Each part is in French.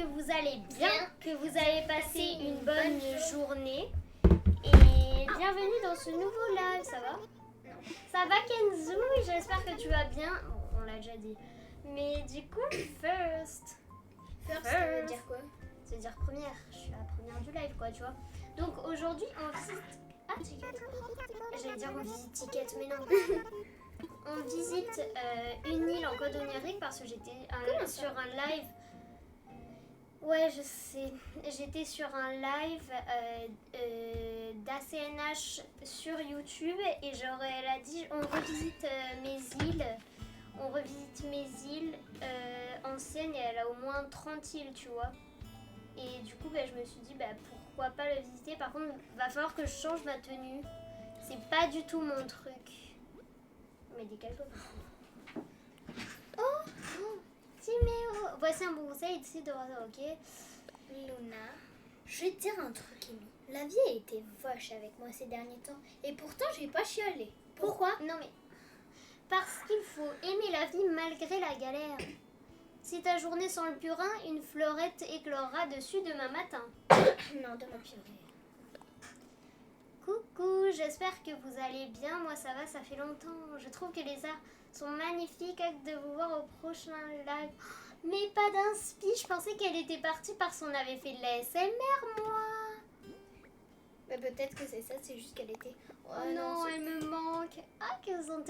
vous allez bien, que vous avez passé une bonne journée. Et bienvenue dans ce nouveau live, ça va? Non. Ça va Kenzo? J'espère que tu vas bien. Bon, on l'a déjà dit. Mais du coup, first, ça veut dire quoi? Ça veut dire première. Je suis la première du live, quoi, tu vois. Donc aujourd'hui, on visite... Ah, ticket. J'allais dire on visite ticket, mais non. On visite une île en code onirique parce que j'étais sur un live. Ouais, je sais. J'étais sur un live d'ACNH sur YouTube et genre elle a dit on revisite mes îles. On revisite mes îles anciennes et elle a au moins 30 îles, tu vois. Et du coup, je me suis dit pourquoi pas le visiter. Par contre, va falloir que je change ma tenue. C'est pas du tout mon truc. Mais décale-toi. Oh, Timéo. Voici un bon conseil ici de ok. Luna, je vais te dire un truc, Amy. La vie a été vache avec moi ces derniers temps. Et pourtant, j'ai pas chialé. Pourquoi? Non mais... Parce qu'il faut aimer la vie malgré la galère. Si ta journée sent le purin, une fleurette éclorera dessus demain matin. Non, de ma purée. Coucou, j'espère que vous allez bien. Moi ça va, ça fait longtemps. Je trouve que les arts sont magnifiques. Hâte de vous voir au prochain live. Mais pas d'inspi, je pensais qu'elle était partie parce qu'on avait fait de la SMR, moi. Peut-être que c'est ça, c'est juste qu'elle était... Oh non, elle me manque. Ah, que sont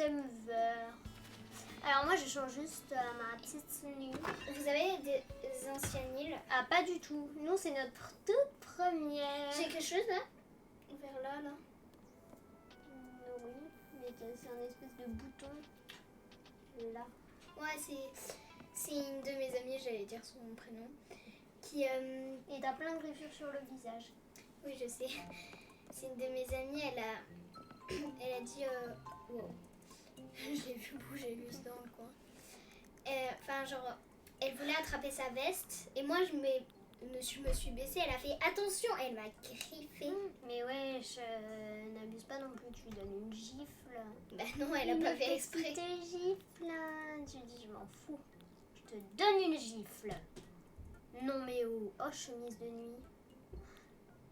vert. Alors moi je change juste ma petite tenue. Vous avez des anciennes îles? Ah pas du tout. Nous c'est notre toute première. J'ai quelque chose là? Vers là. Oui, mais c'est un espèce de bouton. Là. Ouais, c'est une de mes amies, j'allais dire son prénom. Qui Et t'as plein de griffures sur le visage. Oui, je sais. C'est une de mes amies, elle a dit... Wow. Je l'ai vu bouger juste dans le coin. Elle voulait attraper sa veste et moi je me suis baissée, elle a fait attention, elle m'a griffé. Mais ouais, n'abuse pas non plus, tu lui donnes une gifle. Bah non, elle a pas fait exprès. Tu te gifle, tu dis je m'en fous. Je te donne une gifle. Non mais oh, chemise de nuit.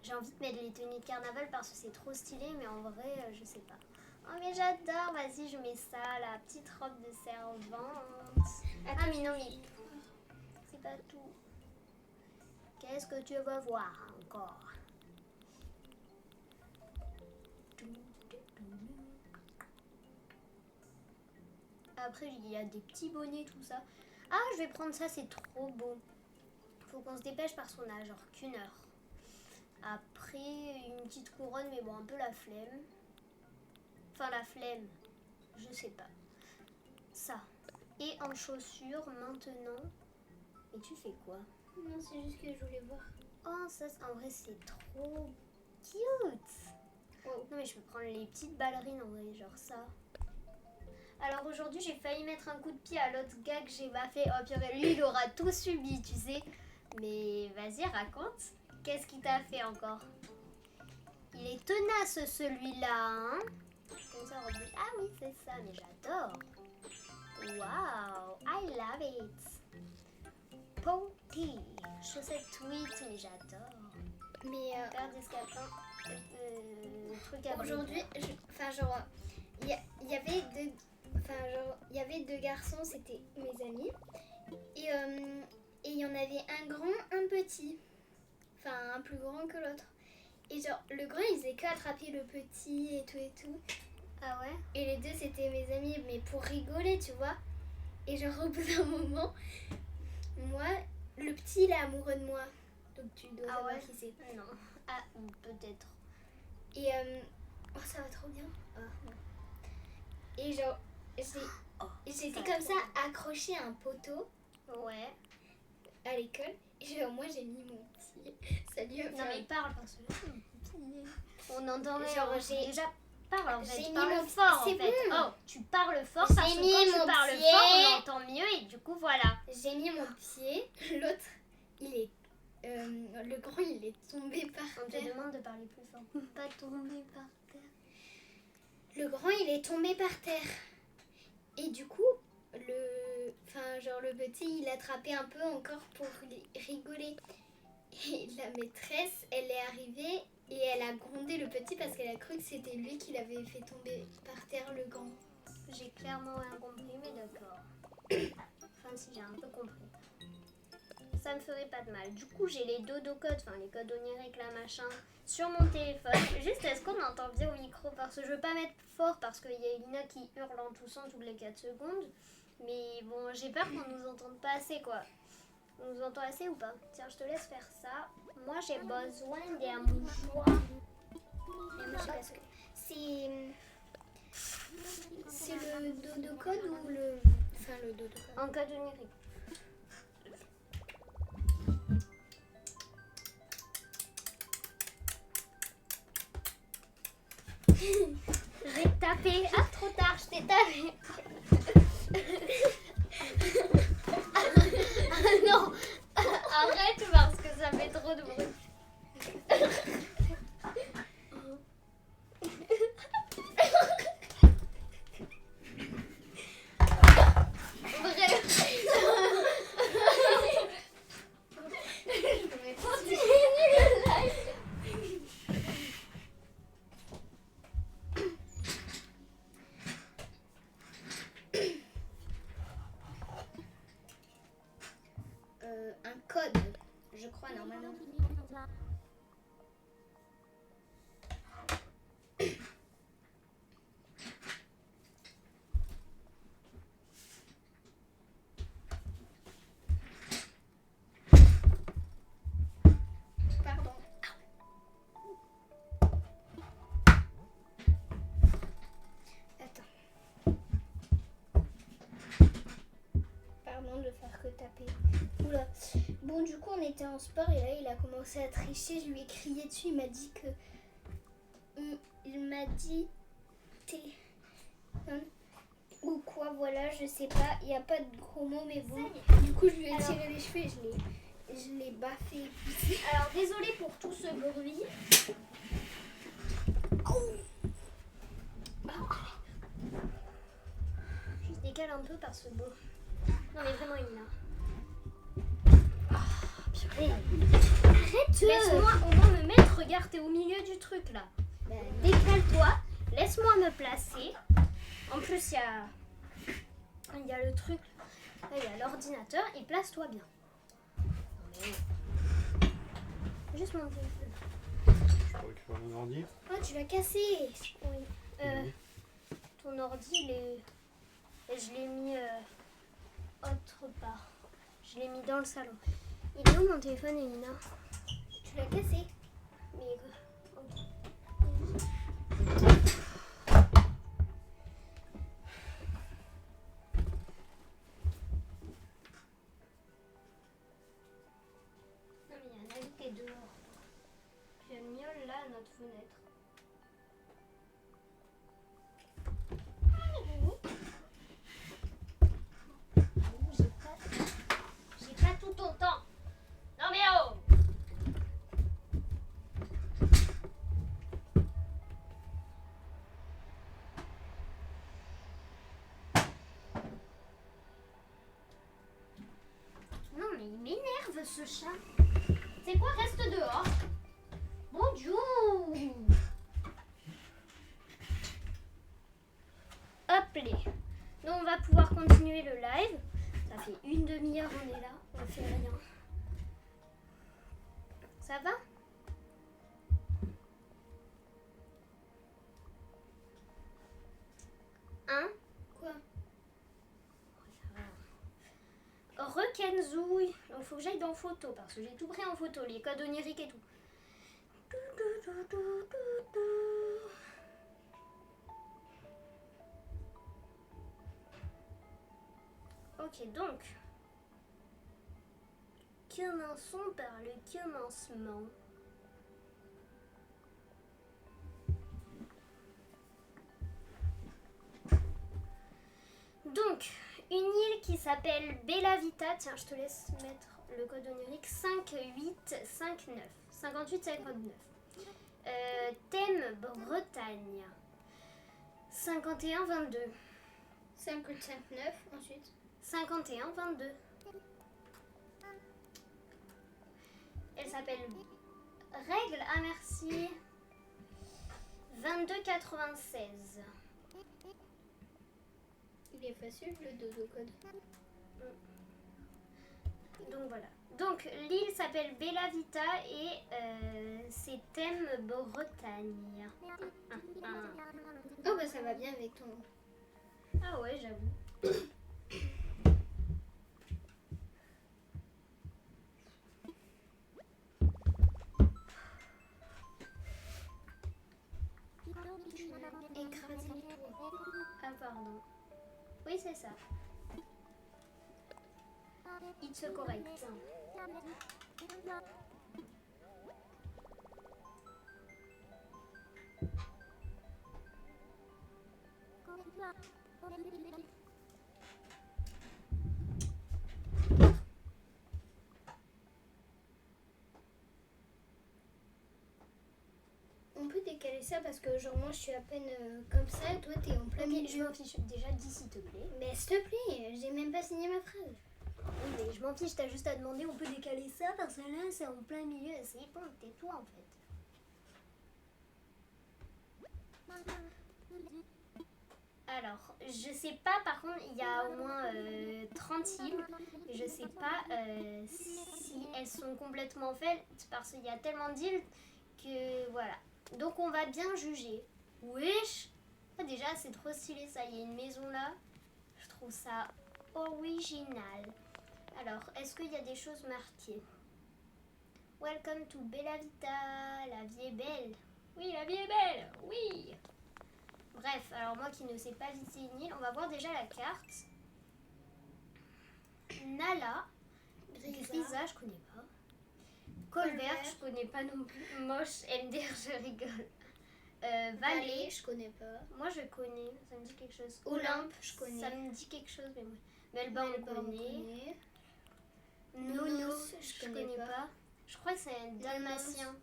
J'ai envie de mettre les tenues de carnaval parce que c'est trop stylé, mais en vrai, je sais pas. Oh mais j'adore, vas-y je mets ça, la petite robe de servante. Ah mais non mais c'est pas tout. Qu'est-ce que tu veux voir encore? Après il y a des petits bonnets, tout ça. Ah je vais prendre ça, c'est trop beau. Faut qu'on se dépêche parce qu'on a genre qu'1 heure. Après une petite couronne, mais bon un peu la flemme. Enfin la flemme, je sais pas. Ça. Et en chaussures maintenant. Et tu fais quoi? Non, c'est juste que je voulais voir. Oh ça en vrai c'est trop cute. Oh. Non mais je peux prendre les petites ballerines en vrai, genre ça. Alors aujourd'hui j'ai failli mettre un coup de pied à l'autre gars que j'ai pas fait. Oh purée, lui il aura tout subi tu sais. Mais vas-y raconte. Qu'est-ce qu'il t'a fait encore? Il est tenace celui-là hein. Comme ça, ah oui, c'est ça, mais j'adore. Wow, I love it. Pokey, chaussettes tweet, mais j'adore. Mais paire d'escapins, truc à aujourd'hui, il y avait deux garçons, c'était mes amis, et il y en avait un grand, un petit, enfin un plus grand que l'autre. Et genre le grand il faisait qu'attraper le petit et tout. Ah ouais? Et les deux c'était mes amis, mais pour rigoler, tu vois. Et genre au bout d'un moment, moi, le petit il est amoureux de moi. Donc tu dois savoir qui c'est. Non. Ah, peut-être. Et oh ça va trop bien. Et genre, j'étais comme ça accrochée à un poteau. Ouais. À l'école. Et genre moi j'ai mis mon petit. Ça lui a fait. Non mais parle parce que on entendait. Genre j'ai déjà parle en fait. J'ai mis parle mon fort en c'est fait. bon. Oh, tu parles fort J'ai parce que mis quand mon tu parles pied. fort, on entend mieux et du coup voilà. J'ai mis mon pied. L'autre, il est le grand, il est tombé par terre. On te demande de parler plus fort. Pas tomber par terre. Le grand, il est tombé par terre. Et du coup, enfin, genre le petit, il attrapait un peu encore pour rigoler. Et la maîtresse, elle est arrivée et elle a grondé le petit parce qu'elle a cru que c'était lui qui l'avait fait tomber par terre le grand. J'ai clairement rien compris, mais d'accord. Enfin, si, j'ai un peu compris. Ça me ferait pas de mal. Du coup, j'ai les dodo-codes, enfin les codes oniriques, là, machin, sur mon téléphone. Juste, est-ce qu'on entend bien au micro? Parce que je veux pas mettre fort parce qu'il y a Elina qui hurle en toussant toutes les 4 secondes. Mais bon, j'ai peur qu'on nous entende pas assez, quoi. On nous entend assez ou pas? Tiens, je te laisse faire ça. Moi, j'ai besoin d'un mouchoir. Et moi, je sais pas ce que c'est le dodo code ou le. Enfin, le dodo code. En code onirique. J'ai tapé. Ah, trop tard, je t'ai tapé. Ah non, arrête parce que ça fait trop de bruit. Bref. Un code, je crois, normalement. Pardon. Attends. Pardon de faire que taper. Oula. Bon, du coup, on était en sport et là, il a commencé à tricher. Je lui ai crié dessus. Il m'a dit que. Il m'a dit. T'es. Ou quoi, voilà, je sais pas. Il n'y a pas de gros mots, mais bon. Du coup, je lui ai tiré les cheveux et je l'ai baffé. Alors, désolée pour tout ce bruit. Je décale un peu parce que bon. Non, mais vraiment, Elina. Arrête. Laisse-moi au moins me mettre. Regarde, t'es au milieu du truc là. Décale-toi. Laisse-moi me placer. En plus, il y a le truc. Là, il y a l'ordinateur. Et place-toi bien. Non, mais. Juste mon téléphone. Je peux récupérer mon ordi. Oh, tu l'as cassé. Oui. Ton ordi, je l'ai mis autre part. Je l'ai mis dans le salon. Il est où mon téléphone, Elina? Tu l'as cassé. Mais ok. Non, mais il y a un ami qui est dehors. Puis elle miaule là à notre fenêtre. J'ai pas tout ton temps. Non mais oh! Non mais il m'énerve ce chat. C'est quoi, reste dehors. Bonjour. Hop les. Donc on va pouvoir continuer le live. Ça fait une demi-heure on est là, on fait rien. Ça va? Hein? Quoi? Rekenzouille. Donc faut que j'aille dans photo parce que j'ai tout pris en photo, les codes oniriques et tout. Ok, donc. Commençons par le commencement. Donc, une île qui s'appelle Bella Vita. Tiens, je te laisse mettre le code onirique 5859. 5859. Thème Bretagne. 5122. 5,59 ensuite. 51-22. Elle s'appelle Règle, ah merci. 22-96. Il est facile le dodo code. Donc voilà. Donc l'île s'appelle Bella Vita et c'est thème Bretagne. Oh bah ça va bien avec ton... Ah ouais, j'avoue. Écraser les toits. Ah pardon. Oui c'est ça. It's correct. On peut décaler ça parce que genre moi je suis à peine comme ça, toi t'es en plein Ok, milieu. je m'en fiche. Déjà dis s'il te plaît. Mais s'il te plaît, j'ai même pas signé ma phrase. Oui, mais je m'en fiche, t'as juste à demander, on peut décaler ça parce que là c'est en plein milieu. C'est bon, tais-toi en fait. Alors, je sais pas, par contre, il y a au moins 30 îles. Et je sais pas si elles sont complètement faites parce qu'il y a tellement d'îles que voilà. Donc on va bien juger. Wesh! Ah, déjà, c'est trop stylé ça. Il y a une maison là. Je trouve ça original. Alors, est-ce qu'il y a des choses marquées? Welcome to Bella Vita. La vie est belle. Oui, la vie est belle. Oui. Bref, alors moi qui ne sais pas visiter une île, on va voir déjà la carte. Nala. Grisa, je connais pas. Colbert, je connais pas non plus. Moche, Ender, je rigole. Vallée, je connais pas. moi je connais, ça me dit quelque chose. Olympe, je connais. Ça me dit quelque chose, mais moi. Melbourne, on connaît. Nonos, Nonos, je connais pas. Je crois que c'est un dalmatien.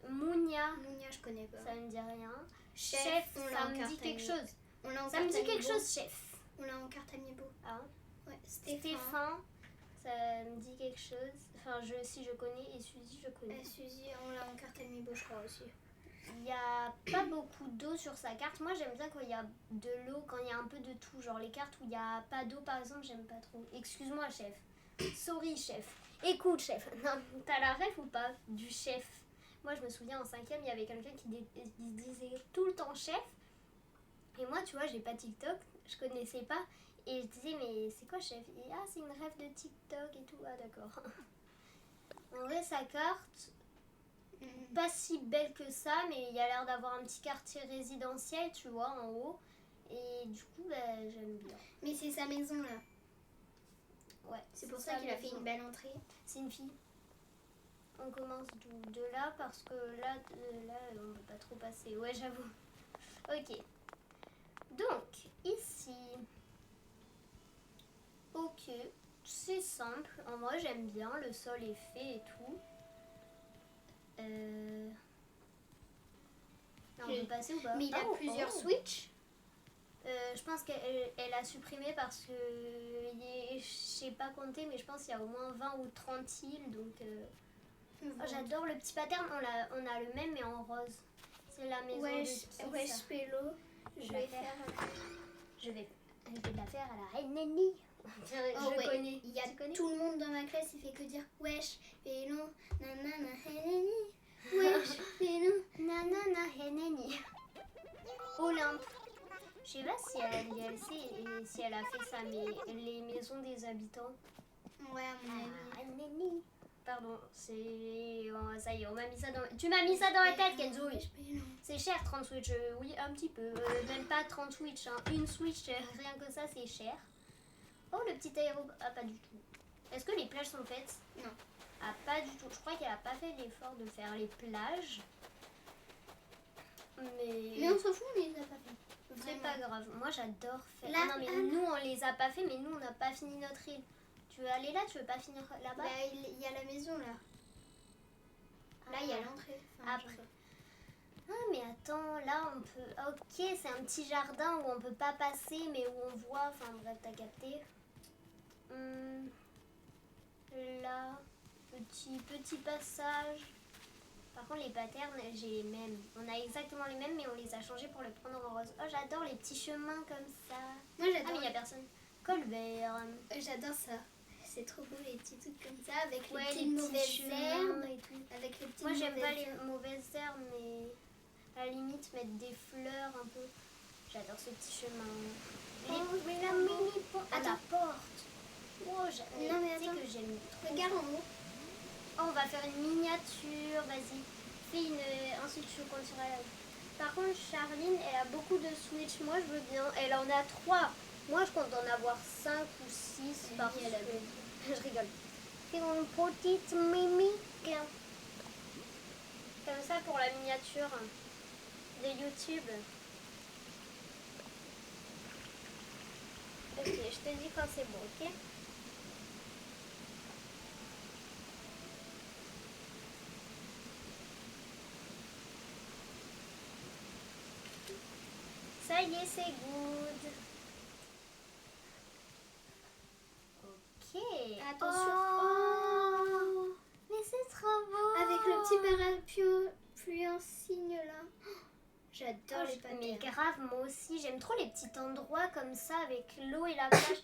Mounia, Mounia, je connais pas. ça me dit rien. Chef, Chef, on l'a ça en me carte dit quelque ami- chose. On l'a en Ça me carte dit quelque amiibo. chose, chef. On l'a en carte amiibo. Ah. Ouais, Stéphane, ça me dit quelque chose. Enfin, si je connais, et Suzy, je connais. Suzy, on l'a en carte amiibo, je crois aussi. Il n'y a pas beaucoup d'eau sur sa carte. Moi, j'aime bien quand il y a de l'eau, quand il y a un peu de tout. Genre les cartes où il n'y a pas d'eau, par exemple, j'aime pas trop. Excuse-moi, chef. Sorry, chef. Écoute, chef. Non, t'as la ref ou pas du chef? Moi, je me souviens en 5e, il y avait quelqu'un qui disait tout le temps chef. Et moi, tu vois, j'ai pas TikTok, je connaissais pas. Et je disais, mais c'est quoi chef? Et ah, c'est une ref de TikTok et tout. Ah, d'accord. En vrai, sa carte, pas si belle que ça, mais il y a l'air d'avoir un petit quartier résidentiel, tu vois, en haut. Et du coup, bah, j'aime bien. Mais c'est sa maison là. Ouais, C'est pour ça qu'il a fait une belle entrée. C'est une fille. On commence de là parce que là, on ne peut pas trop passer. Ouais, j'avoue. Ok. Donc, ici. Ok. C'est simple. En vrai, j'aime bien. Le sol est fait et tout. Là, on peut passer ou pas? Mais il a plusieurs switches. Je pense qu'elle a supprimé parce que je sais pas compter, mais je pense qu'il y a au moins 20 ou 30 îles. Donc, oh, j'adore le petit pattern. On a le même mais en rose. C'est la maison de qui, Wesh ça? Pélo. Je vais faire. Je vais la faire à la reine Nenni. Oh, je ouais. connais. Il y a Tu connais? tout le monde dans ma classe, il fait que dire wesh Pélo. Nanana Heneni. Wesh Pélo. Nanana Heneni. Olympe. Je sais pas si elle sait si elle a fait ça, mais les maisons des habitants. Ouais, à mon avis. Ah, Nenni. Pardon, c'est. Oh, ça y est, on m'a mis ça dans. Tu m'as mis ça dans la tête, Kenzo. Wesh Pélo. C'est cher 30 Switch, oui, un petit peu. Même pas 30 Switch, hein. Une Switch, rien que ça, c'est cher. Oh, le petit aéro. Ah, pas du tout. Est-ce que les plages sont faites? Non. Ah, pas du tout. Je crois qu'elle a pas fait l'effort de faire les plages. Mais on s'en fout, on les a pas fait. C'est pas grave. Moi, j'adore faire. Là, Ah non, mais nous, on les a pas fait, mais nous, on n'a pas fini notre île. Tu veux aller là? Tu veux pas finir là-bas? Bah, il y a la maison là. Là, il y a l'entrée. Enfin, Après. Ah, mais attends, là, on peut. Ok, c'est un petit jardin où on peut pas passer, mais où on voit. Enfin, bref, t'as capté. Là, petit passage. Par contre, les patterns, j'ai les mêmes. On a exactement les mêmes, mais on les a changés pour le prendre en rose. Oh, j'adore les petits chemins comme ça. Moi Ah, j'adore. mais il n'y a personne. Colbert. J'adore ça. C'est trop beau les petits trucs comme ça avec les Ouais, petites les petits mauvaises chemins herbes. et tout. Avec les petites Moi, j'aime pas mauvaises les mauvaises herbes, mais à la limite, mettre des fleurs un peu. J'adore ce petit chemin. Mais la mini pont à la porte. Oh, Non, mais tu sais attends. que j'aime trop. Regarde en haut. Oh, on va faire une miniature, vas-y. Fais ensuite je continuerai là. Par contre, Charline, elle a beaucoup de Switch. Moi, je veux bien. Elle en a 3. Moi, je compte en avoir 5 ou 6 par elle a Je rigole. C'est une petite mimique. Comme ça pour la miniature de YouTube. Ok, je te dis quand c'est bon, ok? Ça y est, c'est good. Ok. Attention. Oh, mais c'est trop beau. Avec le petit parapluie en signe là. J'adore les Mais patterns. grave, moi aussi, j'aime trop les petits endroits comme ça avec l'eau et la plage.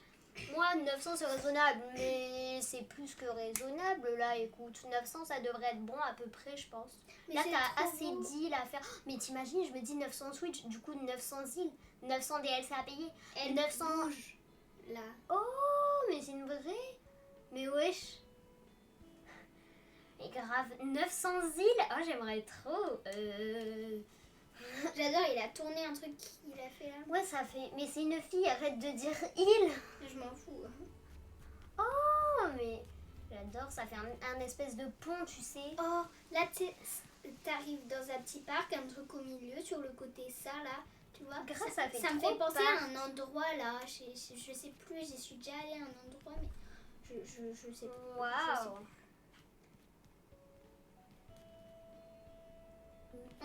Moi, 900 c'est raisonnable, mais c'est plus que raisonnable là. Écoute, 900 ça devrait être bon à peu près, je pense. Mais Là, c'est t'as trop assez beau. d'îles à faire. Mais t'imagines, je me dis 900 Switch, du coup 900 îles, 900 DLC à payer. Elle 900. bouge là. Oh, mais c'est une vraie. Mais wesh. Mais grave, 900 îles. Oh, j'aimerais trop. J'adore, il a tourné un truc qu'il a fait là. Ouais, ça fait. Mais c'est une fille, arrête de dire île. Je m'en fous. Oh, mais j'adore, ça fait un espèce de pont, tu sais. Oh, là t'arrives dans un petit parc, un truc au milieu, sur le côté ça là. Tu vois, Grave, ça fait me trop fait penser parc. à un endroit là. Je sais plus, j'y suis déjà allée à un endroit, mais je sais plus. Je sais Waouh. plus.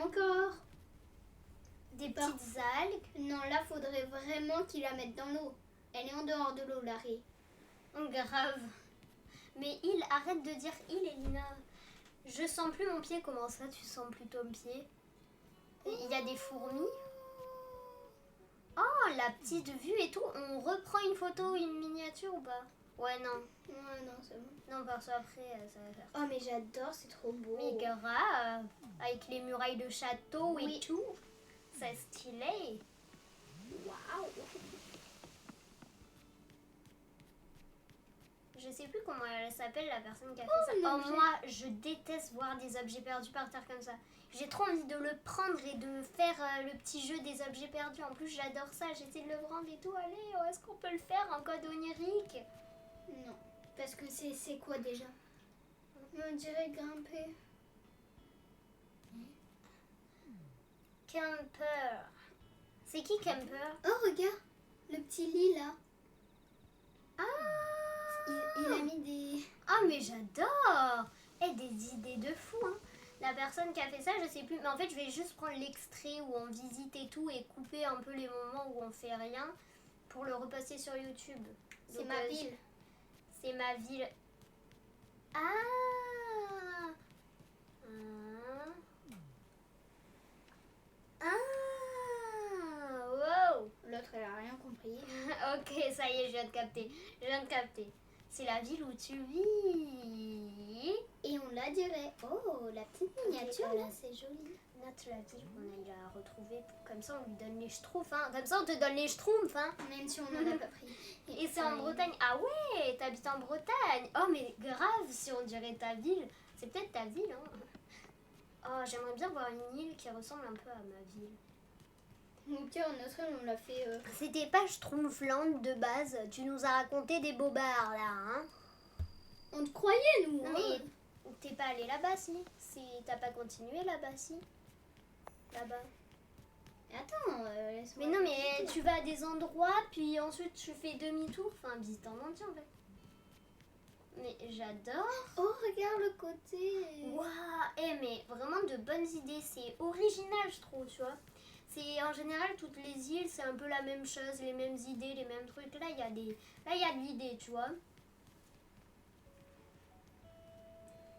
Encore. Des petites algues. Non, là faudrait vraiment qu'il la mette dans l'eau. Elle est en dehors de l'eau, l'arrêt. Oh, grave. Mais île, arrête de dire île, Elina. Je sens plus mon pied. Comment ça, tu sens plus ton pied? Il y a des fourmis. Oh, la petite vue et tout. On reprend une photo, une miniature ou pas? Ouais, non. Ouais, non, c'est bon. Non, parce qu'après, ça va faire. Oh, mais j'adore, c'est trop beau. Mais grave. Avec les murailles de château et Oui. tout. C'est stylé. Waouh. Je sais plus comment elle s'appelle, la personne qui a fait ça. un Oh, objet. moi, je déteste voir des objets perdus par terre comme ça. J'ai trop envie de le prendre et de faire le petit jeu des objets perdus. En plus, j'adore ça. J'essaie de le prendre et tout. Allez, est-ce qu'on peut le faire en code onirique? Non, parce que c'est quoi déjà? On dirait grimper. Camper. C'est qui Camper? Oh, regarde, le petit lit là. Ah, Il a mis des... Ah, mais j'adore. Et des idées de fou, hein. La personne qui a fait ça, je sais plus. Mais en fait, je vais juste prendre l'extrait où on visite et tout et couper un peu les moments où on fait rien pour le reposter sur YouTube. C'est Donc, ma ville. C'est ma ville. Ah. Wow. L'autre, elle a rien compris. Ok, ça y est, je viens de capter. Je viens de capter. C'est la ville où tu vis. Et on la dirait. Oh, la petite miniature là, c'est joli. Note la ville qu'on aille la retrouver. Comme ça, on lui donne les schtroumpfs. Hein. Comme ça, on te donne les schtroumpfs. Hein. Même si on n'en a pas pris. Et c'est en Bretagne. Ah ouais, t'habites en Bretagne. Oh, mais grave, si on dirait ta ville. C'est peut-être ta ville. Hein. Oh, j'aimerais bien voir une île qui ressemble un peu à ma ville. Au pire, notre île, on l'a fait... C'était pas Schtroumpfland de base. Tu nous as raconté des bobards là. Hein. On te croyait, nous. Non, hein. mais t'es pas allé là-bas, si. T'as pas continué là-bas, si. Là-bas. Attends, laisse-moi... Mais non, mais tu vas à des endroits, puis ensuite tu fais demi-tour. Enfin, visite en entier en fait. Mais j'adore. Oh, regarde le côté. Waouh. Eh, mais vraiment de bonnes idées. C'est original, je trouve, tu vois. C'est en général toutes les îles, c'est un peu la même chose, les mêmes idées, les mêmes trucs. Là, il y a de l'idée, tu vois.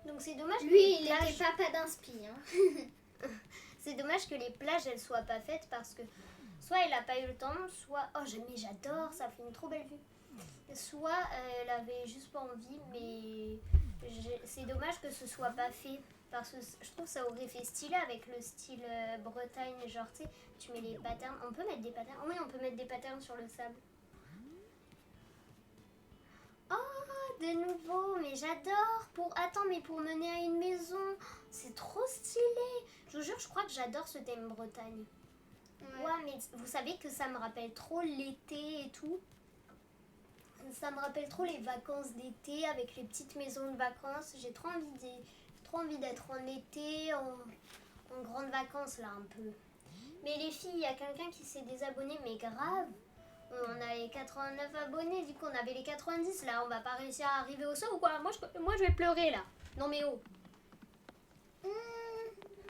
Donc c'est dommage que Lui, les il plages... était papa d'inspi. Hein. C'est dommage que les plages, elles soient pas faites parce que soit elle a pas eu le temps, soit... Oh, mais j'adore, ça fait une trop belle vue. Soit elle avait juste pas envie, mais c'est dommage que ce soit pas fait. Parce que je trouve que ça aurait fait stylé avec le style Bretagne, genre tu sais, tu mets les patterns. On peut mettre des patterns. Oui, on peut mettre des patterns sur le sable. Oh, de nouveau, mais j'adore. Attends, mais pour mener à une maison, c'est trop stylé. Je vous jure, je crois que j'adore ce thème Bretagne. Ouais, mais vous savez que ça me rappelle trop l'été et tout. Ça me rappelle trop les vacances d'été avec les petites maisons de vacances. J'ai trop envie d'être en été, en grandes vacances là un peu. Mais les filles, il y a quelqu'un qui s'est désabonné, mais grave. On a les 89 abonnés, du coup on avait les 90 là, on va pas réussir à arriver au 100 ou quoi? Moi je vais pleurer là. Non mais oh.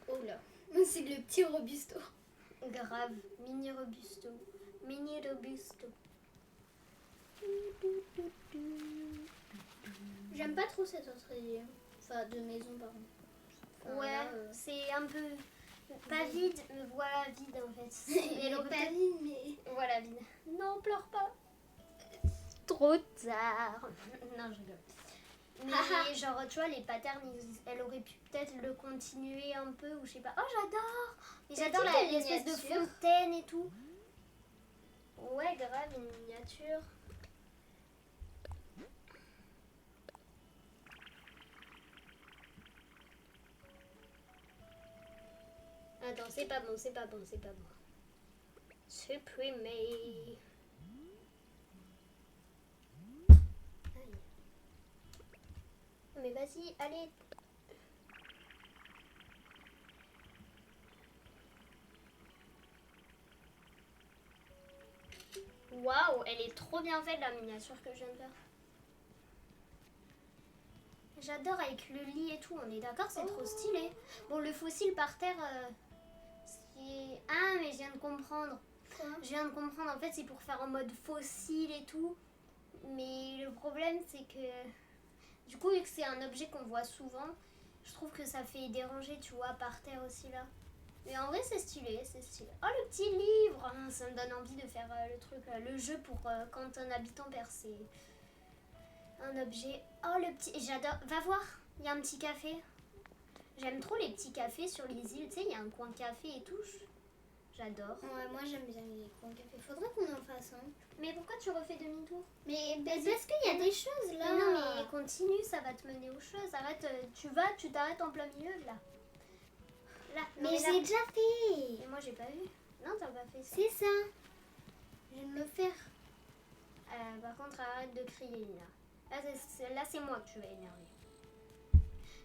Oh là, c'est le petit Robusto. Grave, mini Robusto. Mini Robusto. J'aime pas trop cette autre idée. Enfin, de maison, pardon. Enfin, Ouais, là, c'est un peu... Pas vide, mais voilà, vide en fait. Elle est pas vide, mais... Voilà, vide. Non, pleure pas. Trop tard. Non, je rigole. Mais genre, tu vois, les patterns, elle aurait pu peut-être le continuer un peu, ou je sais pas. Oh, j'adore. Mais j'adore l'espèce de fontaine et tout. Ouais, grave, une miniature. Attends, c'est pas bon. Supprimer. Aïe. Mais vas-y, allez. Waouh, elle est trop bien faite la miniature que je viens de faire. J'adore avec le lit et tout, on est d'accord, c'est trop stylé. Bon, le fossile par terre, c'est... Ah, mais je viens de comprendre. Je viens de comprendre, en fait, c'est pour faire en mode fossile et tout. Mais le problème, c'est que... Du coup, vu que c'est un objet qu'on voit souvent, je trouve que ça fait déranger, tu vois, par terre aussi, là. Mais en vrai, c'est stylé, c'est stylé. Oh, le petit livre! Ça me donne envie de faire le truc, le jeu pour quand un habitant perd ses... Un objet. Oh, le petit... J'adore. Va voir, il y a un petit café. J'aime trop les petits cafés sur les îles. Tu sais, il y a un coin café et tout. J'adore. Ouais, moi j'aime bien les coins café. Faudrait qu'on en fasse un. Mais pourquoi tu refais demi-tour? Mais parce qu'il y a des choses là. Mais non, mais continue, ça va te mener aux choses. Arrête, tu t'arrêtes en plein milieu là. Là. Non, Mais j'ai déjà fait. Et moi, j'ai pas vu. Non, t'as pas fait ça. C'est ça. Je viens de le faire. Par contre, arrête de crier, Lina. Là, c'est moi que tu vas énerver.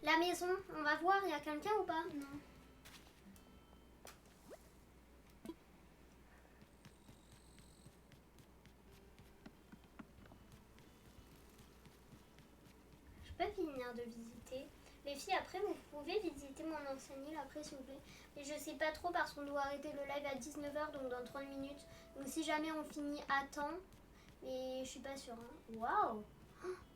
La maison, on va voir, il y a quelqu'un ou pas? Non. Je peux finir de visiter. Les filles, après, vous pouvez visiter mon ancienne île après, s'il vous plaît. Et je sais pas trop parce qu'on doit arrêter le live à 19h, donc dans 30 minutes. Donc si jamais on finit à temps, mais je suis pas sûre. Hein. Waouh!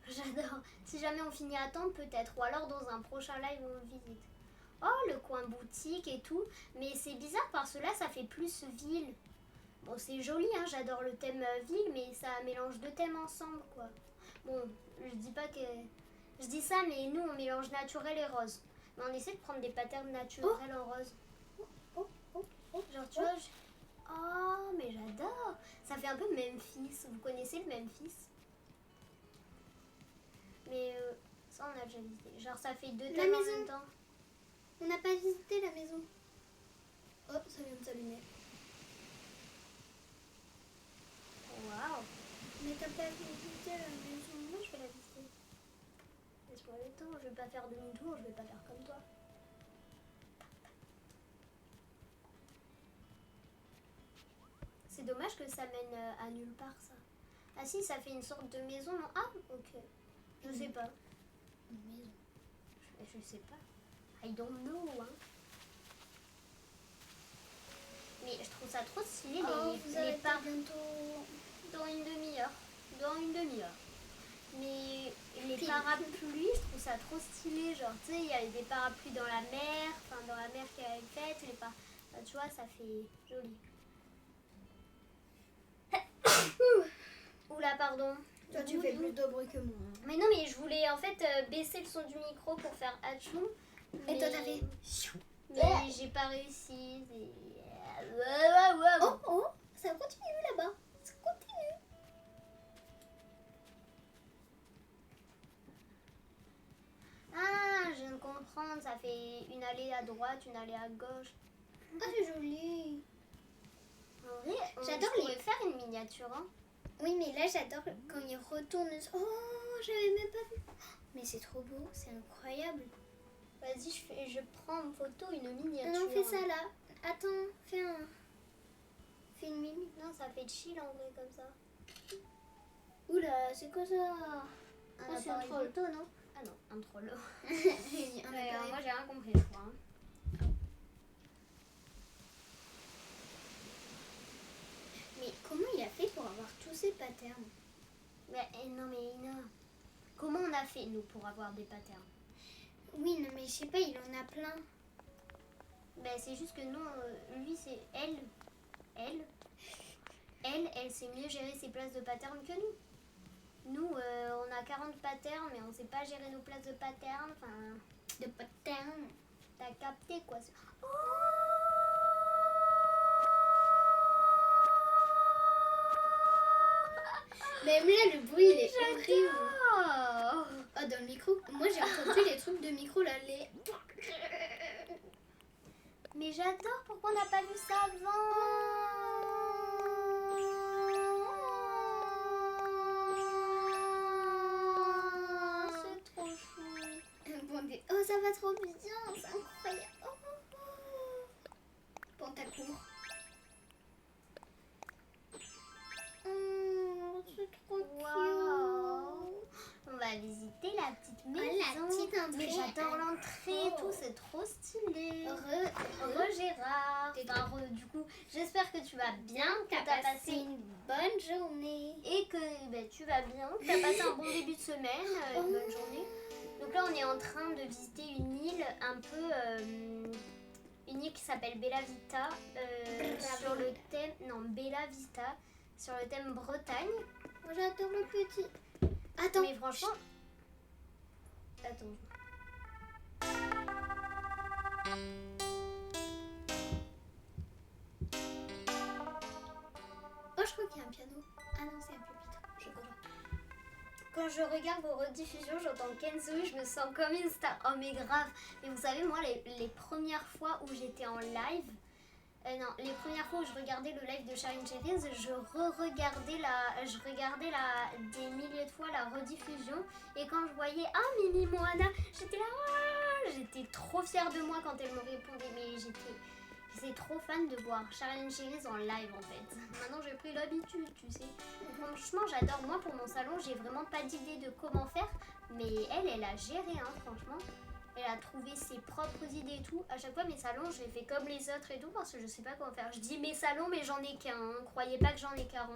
J'adore. Si jamais on finit à temps, peut-être. Ou alors dans un prochain live, on le visite. Oh, le coin boutique et tout. Mais c'est bizarre parce que là, ça fait plus ville. Bon, c'est joli, hein. J'adore le thème ville, mais ça mélange deux thèmes ensemble, quoi. Bon, je dis pas que... Je dis ça, mais nous, on mélange naturel et rose. Mais on essaie de prendre des patterns naturels en rose. Genre, tu vois... Oh, mais j'adore. Ça fait un peu Memphis. Vous connaissez le Memphis? Mais ça, on a déjà visité. Genre, ça fait deux thèmes en même temps. On n'a pas visité la maison. Oh, ça vient de s'allumer. Waouh. Mais t'as pas visité la maison. Moi, je vais la visiter. Laisse-moi le temps. Je vais pas faire demi-tour. Je vais pas faire comme toi. C'est dommage que ça mène à nulle part, ça. Ah si, ça fait une sorte de maison, non? Ah, ok. Je sais pas. Une maison. Je sais pas. I don't know, hein. Mais je trouve ça trop stylé, Oh, les parcs bientôt. dans une demi-heure. Dans une demi-heure. Mais les Puis- parapluies, je trouve ça trop stylé. Genre, tu sais, il y a des parapluies dans la mer, enfin dans la mer qui est faite. Tu vois, ça fait joli. Oula, pardon. Toi, tu fais plus de bruit que moi. Mais non, mais je voulais en fait baisser le son du micro pour faire atchoum. Et toi, t'as fait... Mais j'ai pas réussi. Oh, oh, ça continue là-bas. Ça continue. Ah, je viens de comprendre. Ça fait une allée à droite, une allée à gauche. Ah, c'est joli. En vrai, J'adore je pourrais faire une miniature. Hein. Oui, mais là, j'adore quand il retourne. Oh, j'avais même pas vu. Mais c'est trop beau, c'est incroyable. Vas-y, je prends en photo une miniature. Non, fais ça là. Attends, fais une mini. Non, ça fait chill en vrai comme ça. Oula, c'est quoi ça? Un c'est un appareil troll. photo, non? Ah non, un troll. Un appareil. Moi, j'ai rien compris, je crois. Hein. Mais comment il a fait pour avoir tous ces patterns? Mais non, mais Ina, comment on a fait, nous, pour avoir des patterns? Oui, non, mais je sais pas, il en a plein. Ben, c'est juste que nous, lui, c'est elle, sait mieux gérer ses places de patterns que nous. Nous, on a 40 patterns, mais on sait pas gérer nos places de patterns. Enfin, De patterns. t'as capté, quoi. Oh! Même là, le bruit, il est horrible. J'adore! Oh, dans le micro. Moi, j'ai entendu les trucs de micro là. Mais j'adore, pourquoi on n'a pas vu ça avant? C'est trop chou. Oh, ça va trop bien. C'est incroyable. Oh. Pantacourt. Oh, c'est trop Waouh. cute. On va visiter la petite maison. la petite entrée. Mais j'adore l'entrée et tout, c'est trop stylé. Gérard. Enfin, du coup, j'espère que tu vas bien, que T'as t'as passé passé une bonne journée. et que ben, tu vas bien, que t'as passé un bon début de semaine, une bonne journée. Donc là, on est en train de visiter une île un peu, une île qui s'appelle Bella Vita, sur le thème, non Bella Vita, sur le thème Bretagne. Moi, j'adore le petit. Attends. Mais franchement, attends. Oh, je crois qu'il y a un piano. Ah non, c'est un pupitre. Je crois. Quand je regarde vos rediffusions, j'entends Kenzo, je me sens comme une star. Oh mais grave. Mais vous savez, moi, les premières fois où j'étais en live, les premières fois où je regardais le live de Charline Cherries, je regardais des milliers de fois la rediffusion. Et quand je voyais Mimi Moana, j'étais là, j'étais trop fière de moi quand elle me répondait. Mais j'étais trop fan de voir Charline Cherries en live en fait. Maintenant j'ai pris l'habitude, tu sais. Franchement, j'adore. Moi, pour mon salon, j'ai vraiment pas d'idée de comment faire. Mais elle a géré, hein, franchement. Elle a trouvé ses propres idées et tout. À chaque fois, mes salons, je les fais comme les autres et tout parce que je sais pas comment faire. Je dis mes salons, mais j'en ai qu'un. Hein. Croyez pas que j'en ai 40.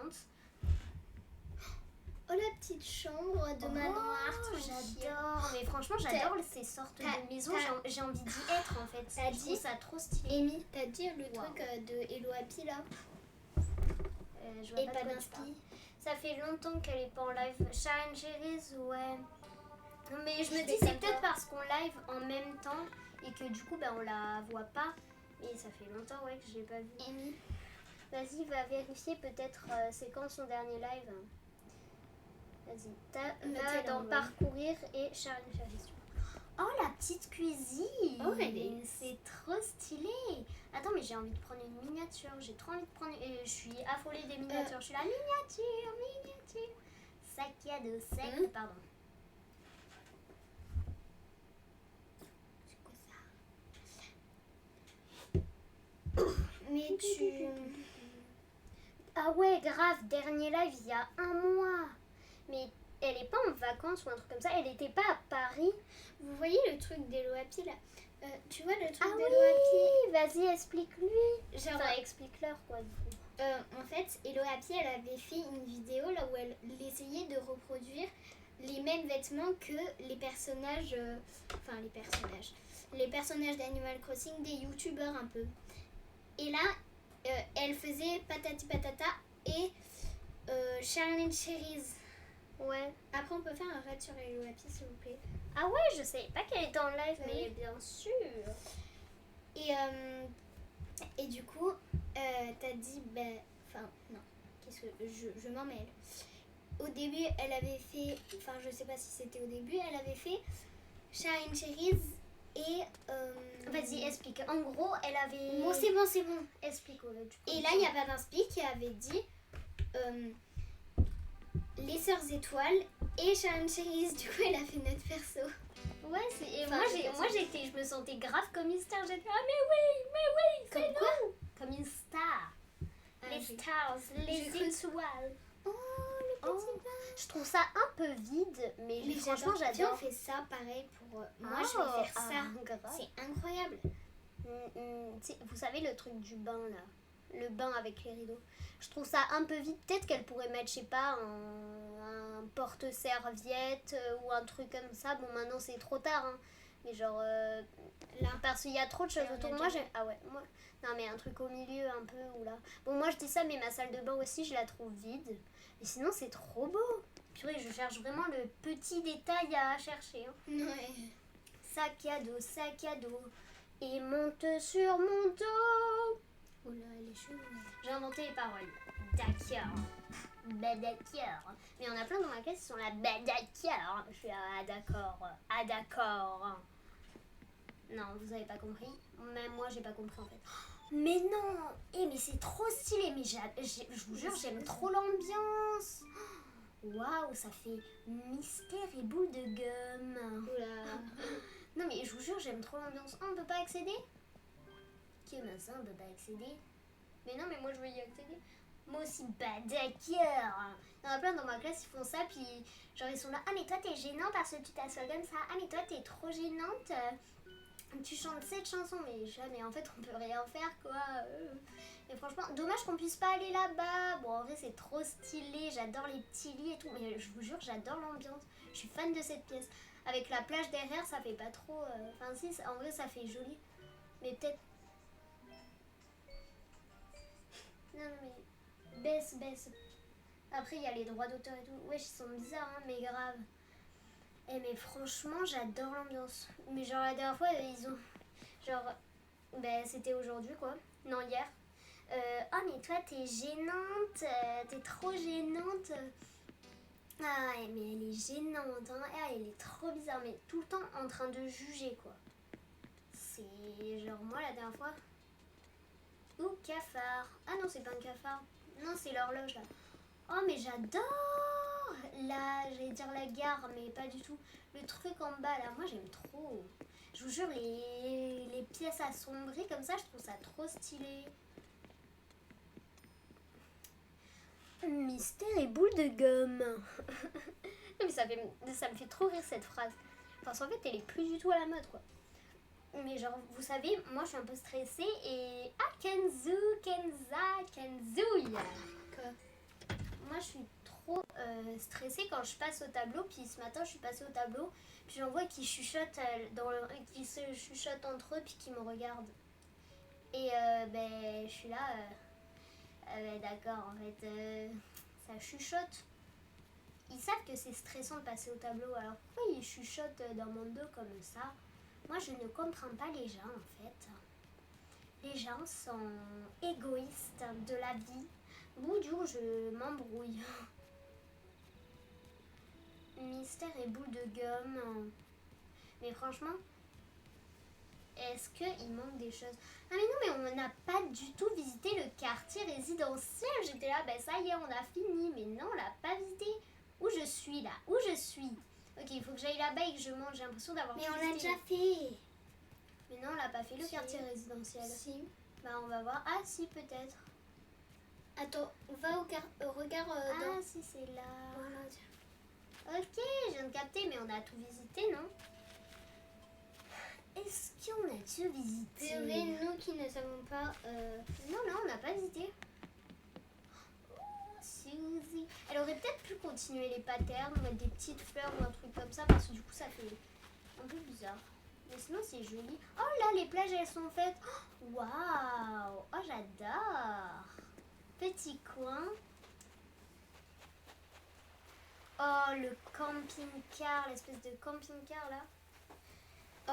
Oh, la petite chambre de manoir. J'adore. Mais franchement, j'adore ces sortes de maisons. J'ai envie d'y être en fait. T'as Je trouve dit ça trop stylé. Amy, t'as dit le truc de Hello Happy là? Je vois Et pas pas de quoi tu parles. d'inspi. Ça fait longtemps qu'elle est pas en live. Charline Cherries, ouais. Mais je me Je dis fais c'est comme peut-être toi. parce qu'on live en même temps et que du coup on la voit pas. Mais ça fait longtemps que je l'ai pas vu. Amy. Vas-y, va vérifier peut-être c'est quand son dernier live. Vas-y, va Mettez-le en dans bas. parcourir et Charline Cherries. Oh la petite cuisine. Oh, elle est- C'est trop stylé. Attends, mais j'ai envie de prendre une miniature. J'ai trop envie de prendre. Et je suis affolée des miniatures. Je suis là, miniature. Sac à dos sec. Pardon. Mais tu... Ah ouais, grave, dernier live il y a un mois. Mais elle est pas en vacances ou un truc comme ça. Elle était pas à Paris. Vous voyez le truc d'Hello Happy là? Tu vois le truc Ah d'Hello Happy? oui, vas-y, explique-lui. Genre, Enfin, explique-leur quoi du coup. en fait, Hello Happy, elle avait fait une vidéo là où elle essayait de reproduire les mêmes vêtements que les personnages, les personnages d'Animal Crossing, des youtubeurs un peu. Et là, elle faisait patati patata et Charlene Cherries. Ouais. Après, on peut faire un raid sur Hello Happy, s'il vous plaît. Ah ouais, je savais pas qu'elle était en live, Oui. mais bien sûr. Et du coup, t'as dit, non, qu'est-ce que je m'en mêle. Au début, elle avait fait, je sais pas si c'était au début, elle avait fait Charlene Cherries et. Vas-y, explique. En gros, elle avait. Bon, c'est bon. Explique. Et là, il y a pas d'inspi qui avait dit les Sœurs Étoiles et Charlene Cherries. Du coup, elle a fait notre perso. Ouais, et Enfin, je me sentais grave comme une star. J'étais mais oui, Comme quoi? Comme une star. Les j'ai- stars, les j'ai cru- étoiles. Oh, le petit Oh, je trouve ça un peu vide, mais franchement, Viens, j'adore. on fait ça pareil pour. Moi, je vais faire ça. Grave. C'est incroyable. Vous savez le truc du bain là, le bain avec les rideaux. Je trouve ça un peu vide. Peut-être qu'elle pourrait mettre, je sais pas, un porte-serviette ou un truc comme ça. Bon, maintenant c'est trop tard, hein. Mais genre là, parce qu'il y a trop de choses Et on autour. a Moi, déjà moi, non mais un truc au milieu un peu ou là. Bon, moi je dis ça, mais ma salle de bain aussi, je la trouve vide. Mais sinon, c'est trop beau. Purée, je cherche vraiment le petit détail à chercher. Hein. Ouais. Sac à dos, et monte sur mon dos. Oh là, elle est chaude. J'ai inventé les paroles. D'accord. Bah d'accord. Mais il y en a plein dans ma classe qui sont là. Bah d'accord. Je suis là, ah d'accord. Ah d'accord. Non, vous avez pas compris. Même moi, j'ai pas compris en fait. Mais non. Mais c'est trop stylé. Mais je vous jure, j'aime trop l'ambiance. Waouh, ça fait mystère et boule de gomme. Oula. Non mais je vous jure, j'aime trop l'ambiance. Oh, on peut pas accéder? Comment ça, on peut pas accéder? Mais non, mais moi je veux y accéder. Moi aussi, bah d'accord. Il y en a plein dans ma classe, ils font ça, puis genre ils sont là. Ah mais toi t'es gênant parce que tu t'assois comme ça. Ah mais toi t'es trop gênante. Tu chantes cette chanson, mais jamais en fait on peut rien faire quoi. Et franchement, dommage qu'on puisse pas aller là-bas. Bon en vrai c'est trop stylé, j'adore les petits lits et tout. Mais je vous jure, j'adore l'ambiance. Je suis fan de cette pièce. Avec la plage derrière, ça fait pas trop... Enfin si, en vrai ça fait joli. Mais peut-être... Non mais... Baisse. Après il y a les droits d'auteur et tout. Wesh, ils sont bizarres hein, mais grave. Mais franchement, j'adore l'ambiance. Mais genre la dernière fois, ils ont... Genre... c'était aujourd'hui quoi. Non, hier. Oh mais toi t'es gênante. T'es trop gênante. Ah, mais elle est gênante, hein. Elle est trop bizarre, mais tout le temps en train de juger, quoi. C'est genre moi la dernière fois. Ouh, cafard. Ah non, c'est pas un cafard. Non, c'est l'horloge, là. Oh, mais j'adore. Là, j'allais dire la gare, mais pas du tout. Le truc en bas, là, moi j'aime trop. Je vous jure, les pièces assombries comme ça, je trouve ça trop stylé. Mystère et boule de gomme. Non, mais ça me fait trop rire cette phrase. Parce qu'en fait, elle est plus du tout à la mode, quoi. Mais genre, vous savez, moi je suis un peu stressée et... Ah, Kenzouille. Quoi? Moi je suis trop stressée quand je passe au tableau. Puis ce matin, je suis passée au tableau. Puis j'en vois qui chuchotent, qui se chuchotent entre eux, puis qui me regardent. Et je suis là... d'accord, en fait, ça chuchote. Ils savent que c'est stressant de passer au tableau, alors pourquoi ils chuchotent dans mon dos comme ça? Moi, je ne comprends pas les gens, en fait. Les gens sont égoïstes de la vie. Boudou, je m'embrouille. Mystère et boule de gomme. Mais franchement... Est-ce qu'il manque des choses? Ah mais non, mais on n'a pas du tout visité le quartier résidentiel. J'étais là, ça y est, on a fini. Mais non, on l'a pas visité. Où je suis là? Où je suis? Ok, il faut que j'aille là-bas et que je mange. J'ai l'impression d'avoir... Mais on l'a déjà fait. Mais non, on l'a pas fait, le Si. quartier résidentiel. Si. On va voir. Ah si, peut-être. Attends, va au regard Ah si, c'est là. Voilà. Ok, je viens de capter, mais on a tout visité, non? Est-ce qu'on a tout visité? Purée, nous qui ne savons pas... Non, on n'a pas visité. Oh, Suzy. Elle aurait peut-être pu continuer les patterns, mettre des petites fleurs ou un truc comme ça, parce que du coup, ça fait un peu bizarre. Mais sinon, c'est joli. Oh là, les plages, elles sont faites. Oh, waouh! Oh, j'adore! Petit coin. Oh, le camping-car, l'espèce de camping-car là.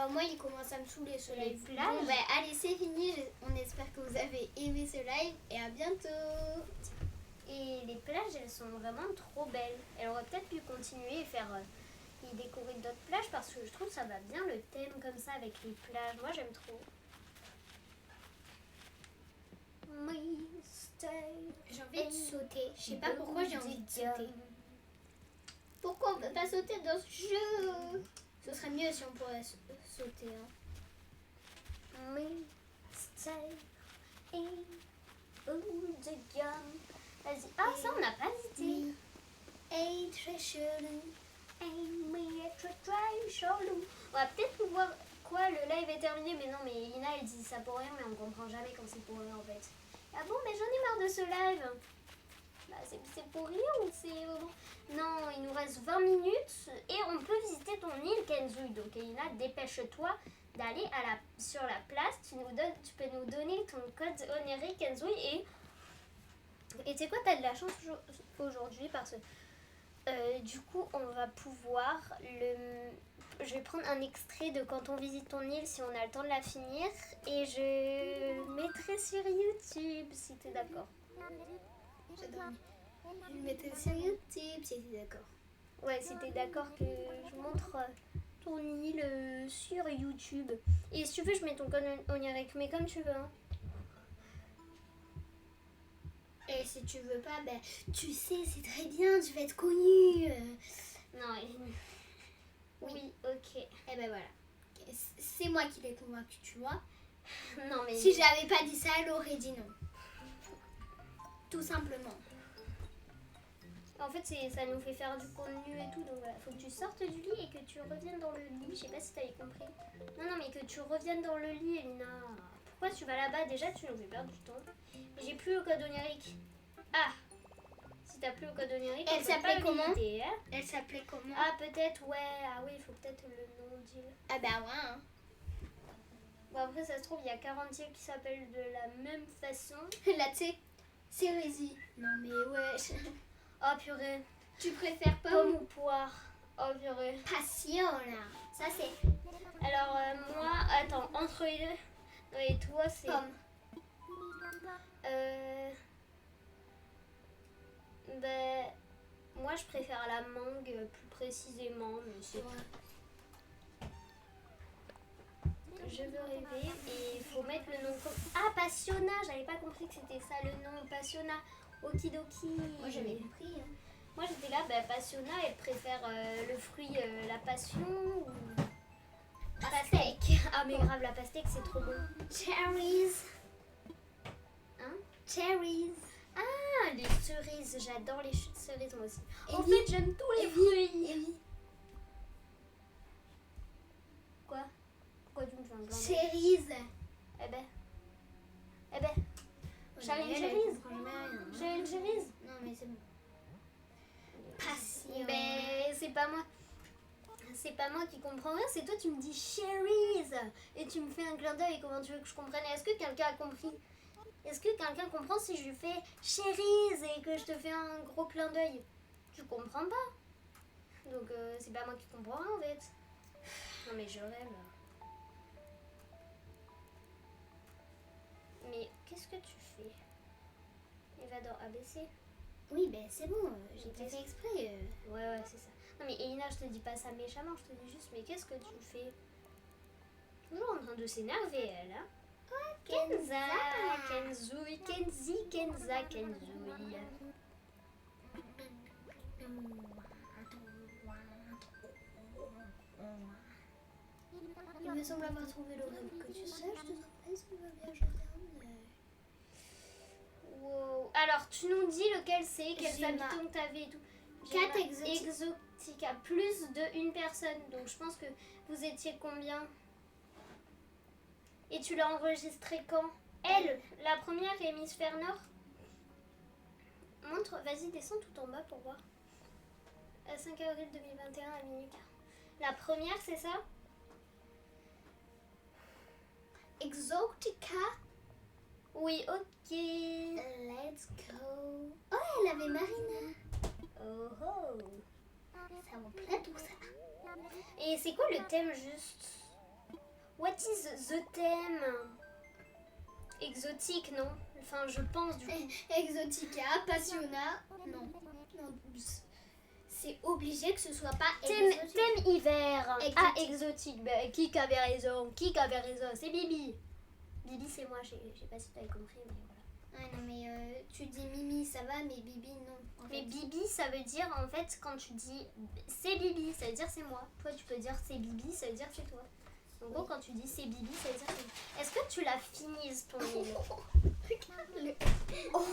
Moi, il commence à me saouler ce Les live. plages. Bon, allez, c'est fini. On espère que vous avez aimé ce live et à bientôt. Et les plages, elles sont vraiment trop belles. Elle aurait peut-être pu continuer et faire y décorer d'autres plages parce que je trouve que ça va bien le thème comme ça avec les plages. Moi, j'aime trop. J'ai envie de sauter. Je sais pas pourquoi j'ai envie de sauter. Pourquoi on peut pas sauter dans ce jeu? Ce serait mieux si on pourrait sauter. Hein. Vas-y. Ah, ça, on n'a pas visité. Très chelou. On va peut-être pouvoir. Quoi, le live est terminé, mais non, mais Ina elle dit ça pour rien, mais on comprend jamais quand c'est pour rien en fait. Ah bon, mais j'en ai marre de ce live. Bah, c'est pour rien ou c'est vraiment. Non, il nous reste 20 minutes et on peut visiter ton île, Kenzui. Donc, Ina, dépêche-toi d'aller sur la place. Tu peux nous donner ton code onérique, Kenzui. Et tu sais quoi, t'as de la chance aujourd'hui parce que du coup, on va pouvoir je vais prendre un extrait de quand on visite ton île si on a le temps de la finir et je mettrai sur YouTube si t'es d'accord. Je le mettrai sur YouTube si t'es d'accord. Ouais, si t'es d'accord que je montre ton île sur YouTube. Et si tu veux, je mets ton code onirique, mais comme tu veux. Hein. Et si tu veux pas, ben, tu sais, c'est très bien, tu vas être connue. Non, oui, ok. Et ben voilà. C'est moi qui l'ai convaincue, tu vois. Non, mais... Si j'avais pas dit ça, elle aurait dit non. Tout simplement. En fait, ça nous fait faire du contenu et tout, donc voilà. Faut que tu sortes du lit et que tu reviennes dans le lit. Je sais pas si t'avais compris. Non, mais que tu reviennes dans le lit, Elina. Pourquoi tu vas là-bas? Déjà, tu nous fais perdre du temps. Mais j'ai plus le code onirique. Ah! Si t'as plus le code onirique, elle s'appelait comment? Hein, elle s'appelait comment? Ah, peut-être, ouais. Ah oui, il faut peut-être le nom d'île. Ah bah ouais. Hein. Bon, après, ça se trouve, il y a 40 îles qui s'appellent de la même façon. Là, tu sais, Cérésie. Non mais ouais. Oh, purée. Tu préfères pomme ou poire? Oh, purée. Passion, là. Ça, c'est... Alors, moi, attends, entre les deux. Et toi, c'est... Pomme. Ben, moi, je préfère la mangue plus précisément, mais c'est... Ouais. Je veux rêver et il faut mettre le nom... Ah, Passionna. J'avais pas compris que c'était ça le nom. Passionna. Okidoki. Moi, j'avais compris. Hein. Moi, j'étais là, ben, Passionna, elle préfère le fruit, la passion ou... Pastèque. Ah, mais grave, la pastèque, c'est trop bon. Cherries. Hein? Cherries. Ah, les cerises. J'adore les cerises, moi aussi. En Evie. fait, j'aime tous les fruits. Evie. Quoi? Pourquoi tu me fais un blanc? Cerise. Eh ben. J'avais une cerise. J'ai une cerise. Non, mais c'est bon. Passion. Ben, c'est pas moi. C'est pas moi qui comprends rien, c'est toi, tu me dis cherries. Et tu me fais un clin d'œil. Comment tu veux que je comprenne? Est-ce que quelqu'un a compris? Est-ce que quelqu'un comprend si je lui fais cherries et que je te fais un gros clin d'œil? Tu comprends pas. Donc, c'est pas moi qui comprends rien en fait. Non, mais je rêve. Mais qu'est-ce que tu fais? Il va dans ABC. Oui, ben c'est bon, j'ai pas fait exprès. Ouais, c'est ça. Non, mais Elina, je te dis pas ça méchamment, je te dis juste, mais qu'est-ce que tu fais? Toujours en train de s'énerver, elle, hein? Kenza, Kenzui, Kenzi, Kenza, Kenzui. Il me semble avoir trouvé le rêve que tu saches, je te surprise, tout va bien, je regarde. Wow. Alors, tu nous dis lequel c'est, quels J'ai habitants que t'avais et tout. 4 exotiques. Exotica, plus de une personne. Donc, je pense que vous étiez combien? Et tu l'as enregistré quand? Elle, la première hémisphère nord. Montre, vas-y, descends tout en bas pour voir. 5 avril 2021 à minuit 40. La première, c'est ça? Exotica. Oui, ok. Let's go. Oh, elle avait Marina. Oh oh. Ça me plaît tout ça. Et c'est quoi le thème juste? What is the thème? Exotique, non? Enfin, je pense du coup. Exotica, Passiona. Non. C'est obligé que ce soit pas exotique. Thème hiver. Exotique. Ah, exotique. Bah, qui avait raison? Qui avait raison? C'est Bibi. Bibi, c'est moi. Je sais pas si tu avais compris, mais voilà. Ouais, non, mais tu dis Mimi, ça va, mais Bibi, non. Mais Bibi, ça veut dire, en fait, quand tu dis c'est Bibi, ça veut dire c'est moi. Toi, tu peux dire c'est Bibi, ça veut dire c'est toi. En gros, quand tu dis c'est Bibi, ça veut dire c'est moi. Est-ce que tu l'as fini, ton île? Regarde-le. Oh.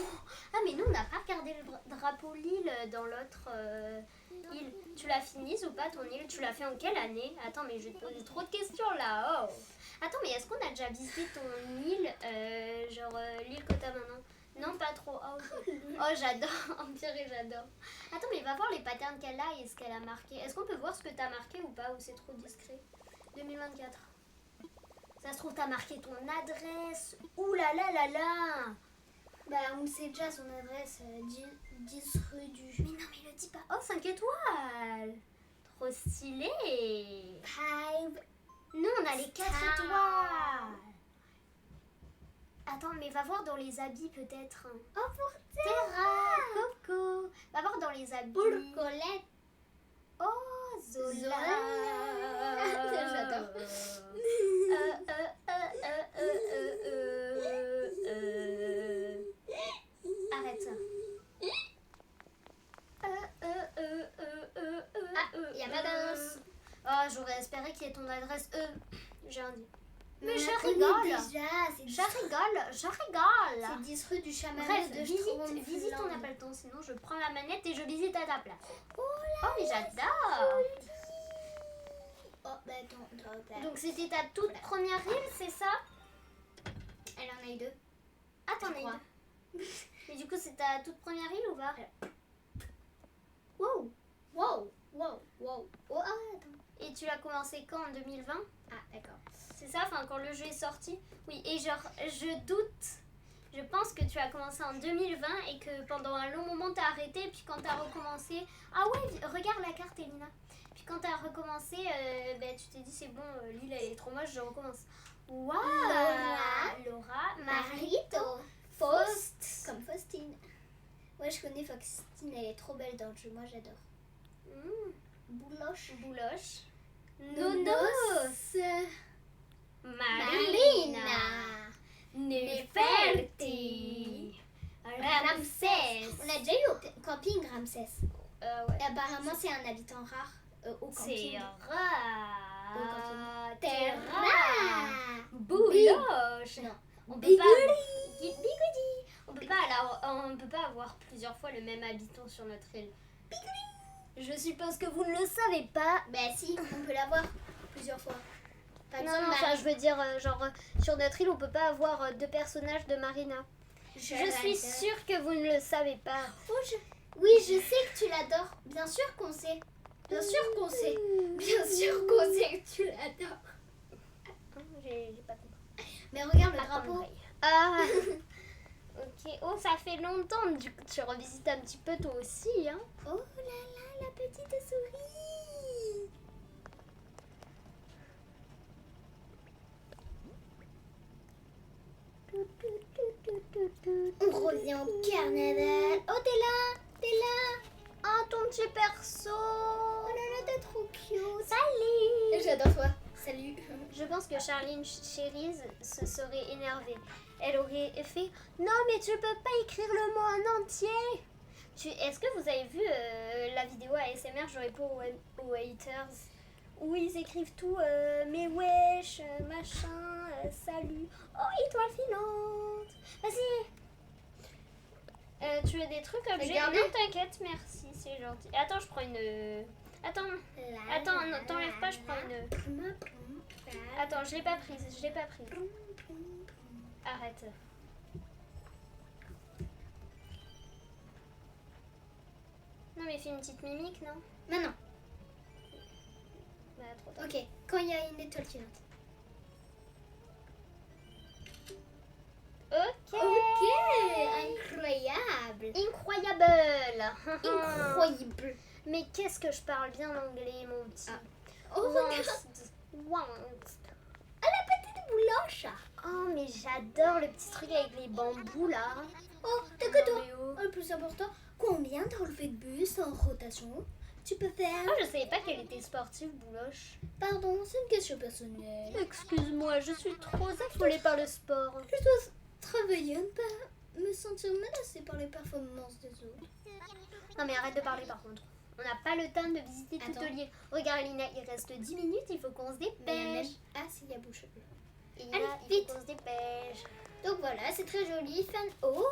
Ah, mais nous, on n'a pas regardé le drapeau l'île dans l'autre île. Tu l'as fini ou pas, ton île? Tu l'as fait en quelle année? Attends, mais je vais te poser trop de questions, là. Oh. Attends, mais est-ce qu'on a déjà visité ton île, l'île que t'as maintenant? Non, pas trop. Oh, okay. Oh, j'adore. Empiré, j'adore. Attends, mais va voir les patterns qu'elle a et ce qu'elle a marqué. Est-ce qu'on peut voir ce que t'as marqué ou pas? Ou c'est trop discret? 2024. Ça se trouve, t'as marqué ton adresse. Ouh là là là là. Bah, on sait déjà son adresse, 10 rue du... Mais non, mais le dis pas. Oh, 5 étoiles. Trop stylé. 5. Nous, on a les 4 étoiles. Attends, mais va voir dans les habits peut-être. Oh, pour Terra, Coco. Va voir dans les habits. Pour Colette. Oh, Zola. J'adore. Arrête ça. Ah, y a pas d'annonce. Oh, j'aurais espéré qu'il y ait ton adresse. J'ai un dit. Mais On je a connu rigole. déjà, c'est Je rigole, je rigole. C'est 10 rue du Chamallow Bref, de visite ton Stromfland. appel temps, sinon je prends la manette et je visite à ta place. Oh Oh, mais j'adore. Oh, bah attends. Donc c'était ta toute première île, c'est ça? Elle en a eu 2. Ah, t'en as crois. eu deux. Mais du coup, c'est ta toute première île ou pas? Wow. Wow. Wow. Wow. Oh, ah, attends. Et tu l'as commencé quand, en 2020? Ah, d'accord. C'est ça, enfin quand le jeu est sorti? Oui, et genre, je doute. Je pense que tu as commencé en 2020 et que pendant un long moment t'as arrêté, puis quand t'as recommencé... Ah ouais, regarde la carte, Elina. Puis quand t'as recommencé, tu t'es dit c'est bon, l'île elle est trop moche, je recommence. Waouh! Laura, Marito. Faust. Comme Faustine. Ouais, je connais Faustine, elle est trop belle dans le jeu, moi j'adore. Bouloche. Bouloche. Nounos. Marina. Neferti. Ramsès. On a déjà eu au camping Ramsès. Ouais. Et apparemment, c'est un habitant rare au camping. C'est rare. Terra. Bouloche. Non. On peut Bigudi. pas. Bigudi. On peut pas avoir plusieurs fois le même habitant sur notre île. Je suppose que vous ne le savez pas. Bah si, on peut l'avoir plusieurs fois. Par Non, exemple, non, enfin, je veux dire, sur notre île, on peut pas avoir deux personnages de Marina. Je suis sûre que vous ne le savez pas. Oui, je sais que tu l'adores. Bien sûr qu'on sait. Bien sûr qu'on sait. Bien sûr qu'on sait que tu l'adores. J'ai pas compris. Mais regarde le drapeau. Ah. Ok. Oh, ça fait longtemps. Du coup, tu revisites un petit peu toi aussi, hein. Oh là là, la petite souris. On revient au carnaval. Oh, t'es là. T'es là. Oh, ton petit perso. Oh là là, t'es trop cute. Salut. J'adore toi. Salut. Je pense que Charline Cherise se serait énervée. Elle aurait fait « Non, mais tu peux pas écrire le mot en entier !» Est-ce que vous avez vu la vidéo ASMR Je réponds aux haters où ils écrivent tout mais wesh, machin, salut, oh, étoile filante. Vas-y. Tu veux des trucs objets? Regardez. Non, t'inquiète, merci, c'est gentil. Attends, je prends une... Attends, non, t'enlèves pas, je prends une... Attends, je l'ai pas prise, Arrête. Non mais fais une petite mimique, non? Maintenant. Bah, trop tard. Ok, quand il y a une étoile filante. Ok. Incroyable. Incroyable. Incroyable. Mais qu'est-ce que je parle bien l'anglais, mon petit. Ah. Oh, regarde. Wanst. La petite bouloche. Oh, mais j'adore le petit truc avec les bambous, là. Oh, t'as que toi. Non, mais oh. Le plus important, combien t'as relevé de bus en rotation tu peux faire? Oh, je savais pas qu'elle était sportive, Bouloche. Pardon, c'est une question personnelle. Excuse-moi, je suis trop affolée par le sport. Je dois travailler à ne pas me sentir menacée par les performances des autres. Non, mais arrête de parler, par contre. On n'a pas le temps de visiter toute Attends. l'île. Regarde, Lina, il reste 10 minutes, il faut qu'on se dépêche. Ah, si, il y a bouche. Et Allez, là, il vite. faut qu'on se dépêche. Donc voilà, c'est très joli. Fan. Oh,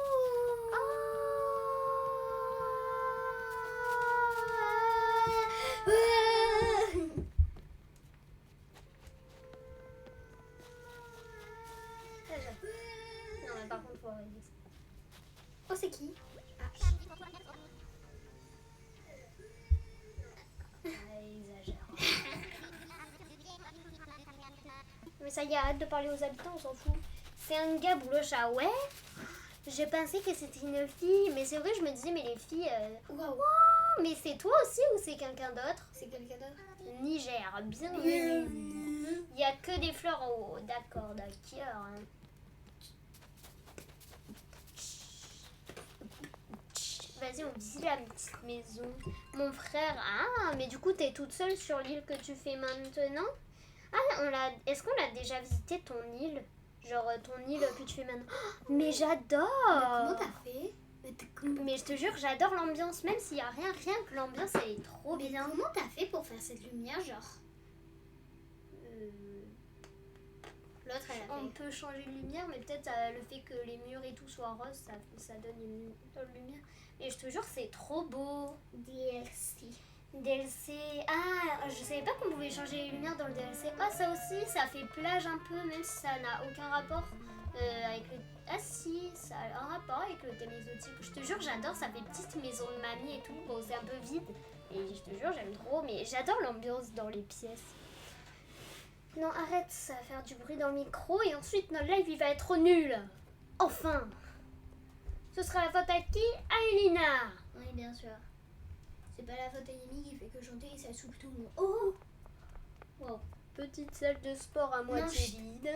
Non, mais par contre, faut arrêter ça. Oh, c'est qui? Ah, exagère. Mais ça y est, arrête de parler aux habitants, on s'en fout. C'est un gars, Bouloche, ah ouais? J'ai pensé que c'était une fille, mais c'est vrai, je me disais, mais les filles... Waouh, Oh, mais c'est toi aussi ou c'est quelqu'un d'autre? c'est quelqu'un d'autre? Niger, bien vu. Il y a que des fleurs en haut. D'accord, d'accord. Vas-y, on visite la petite maison. Mon frère, ah, mais du coup, t'es toute seule sur l'île que tu fais maintenant? Ah, est-ce qu'on a déjà visité ton île? Genre ton île que tu fais maintenant? Oh, mais j'adore! Comment t'as fait? Mais je te jure, j'adore l'ambiance, même s'il n'y a rien que l'ambiance, elle est trop Mais bien. comment t'as fait pour faire cette lumière, genre? L'autre, elle a On fait. peut changer de lumière, mais peut-être le fait que les murs et tout soient roses, ça donne une autre lumière. Et je te jure, c'est trop beau. DLC. DLC. Ah, je savais pas qu'on pouvait changer les lumières dans le DLC. Ah, ça aussi, ça fait plage un peu, même si ça n'a aucun rapport avec le. Ah, si, ça a un rapport avec le thème exotique. Je te jure, j'adore, ça fait petite maison de mamie et tout. Bon, c'est un peu vide. Et je te jure, j'aime trop, mais j'adore l'ambiance dans les pièces. Non, arrête, ça va faire du bruit dans le micro et ensuite notre live il va être nul. Enfin. Ce sera la faute à qui? À Elina. Oui, bien sûr. C'est pas la faute à Yemi qui fait que chanter et ça soupe tout le monde. Oh! Wow. Petite salle de sport à moitié chut. vide.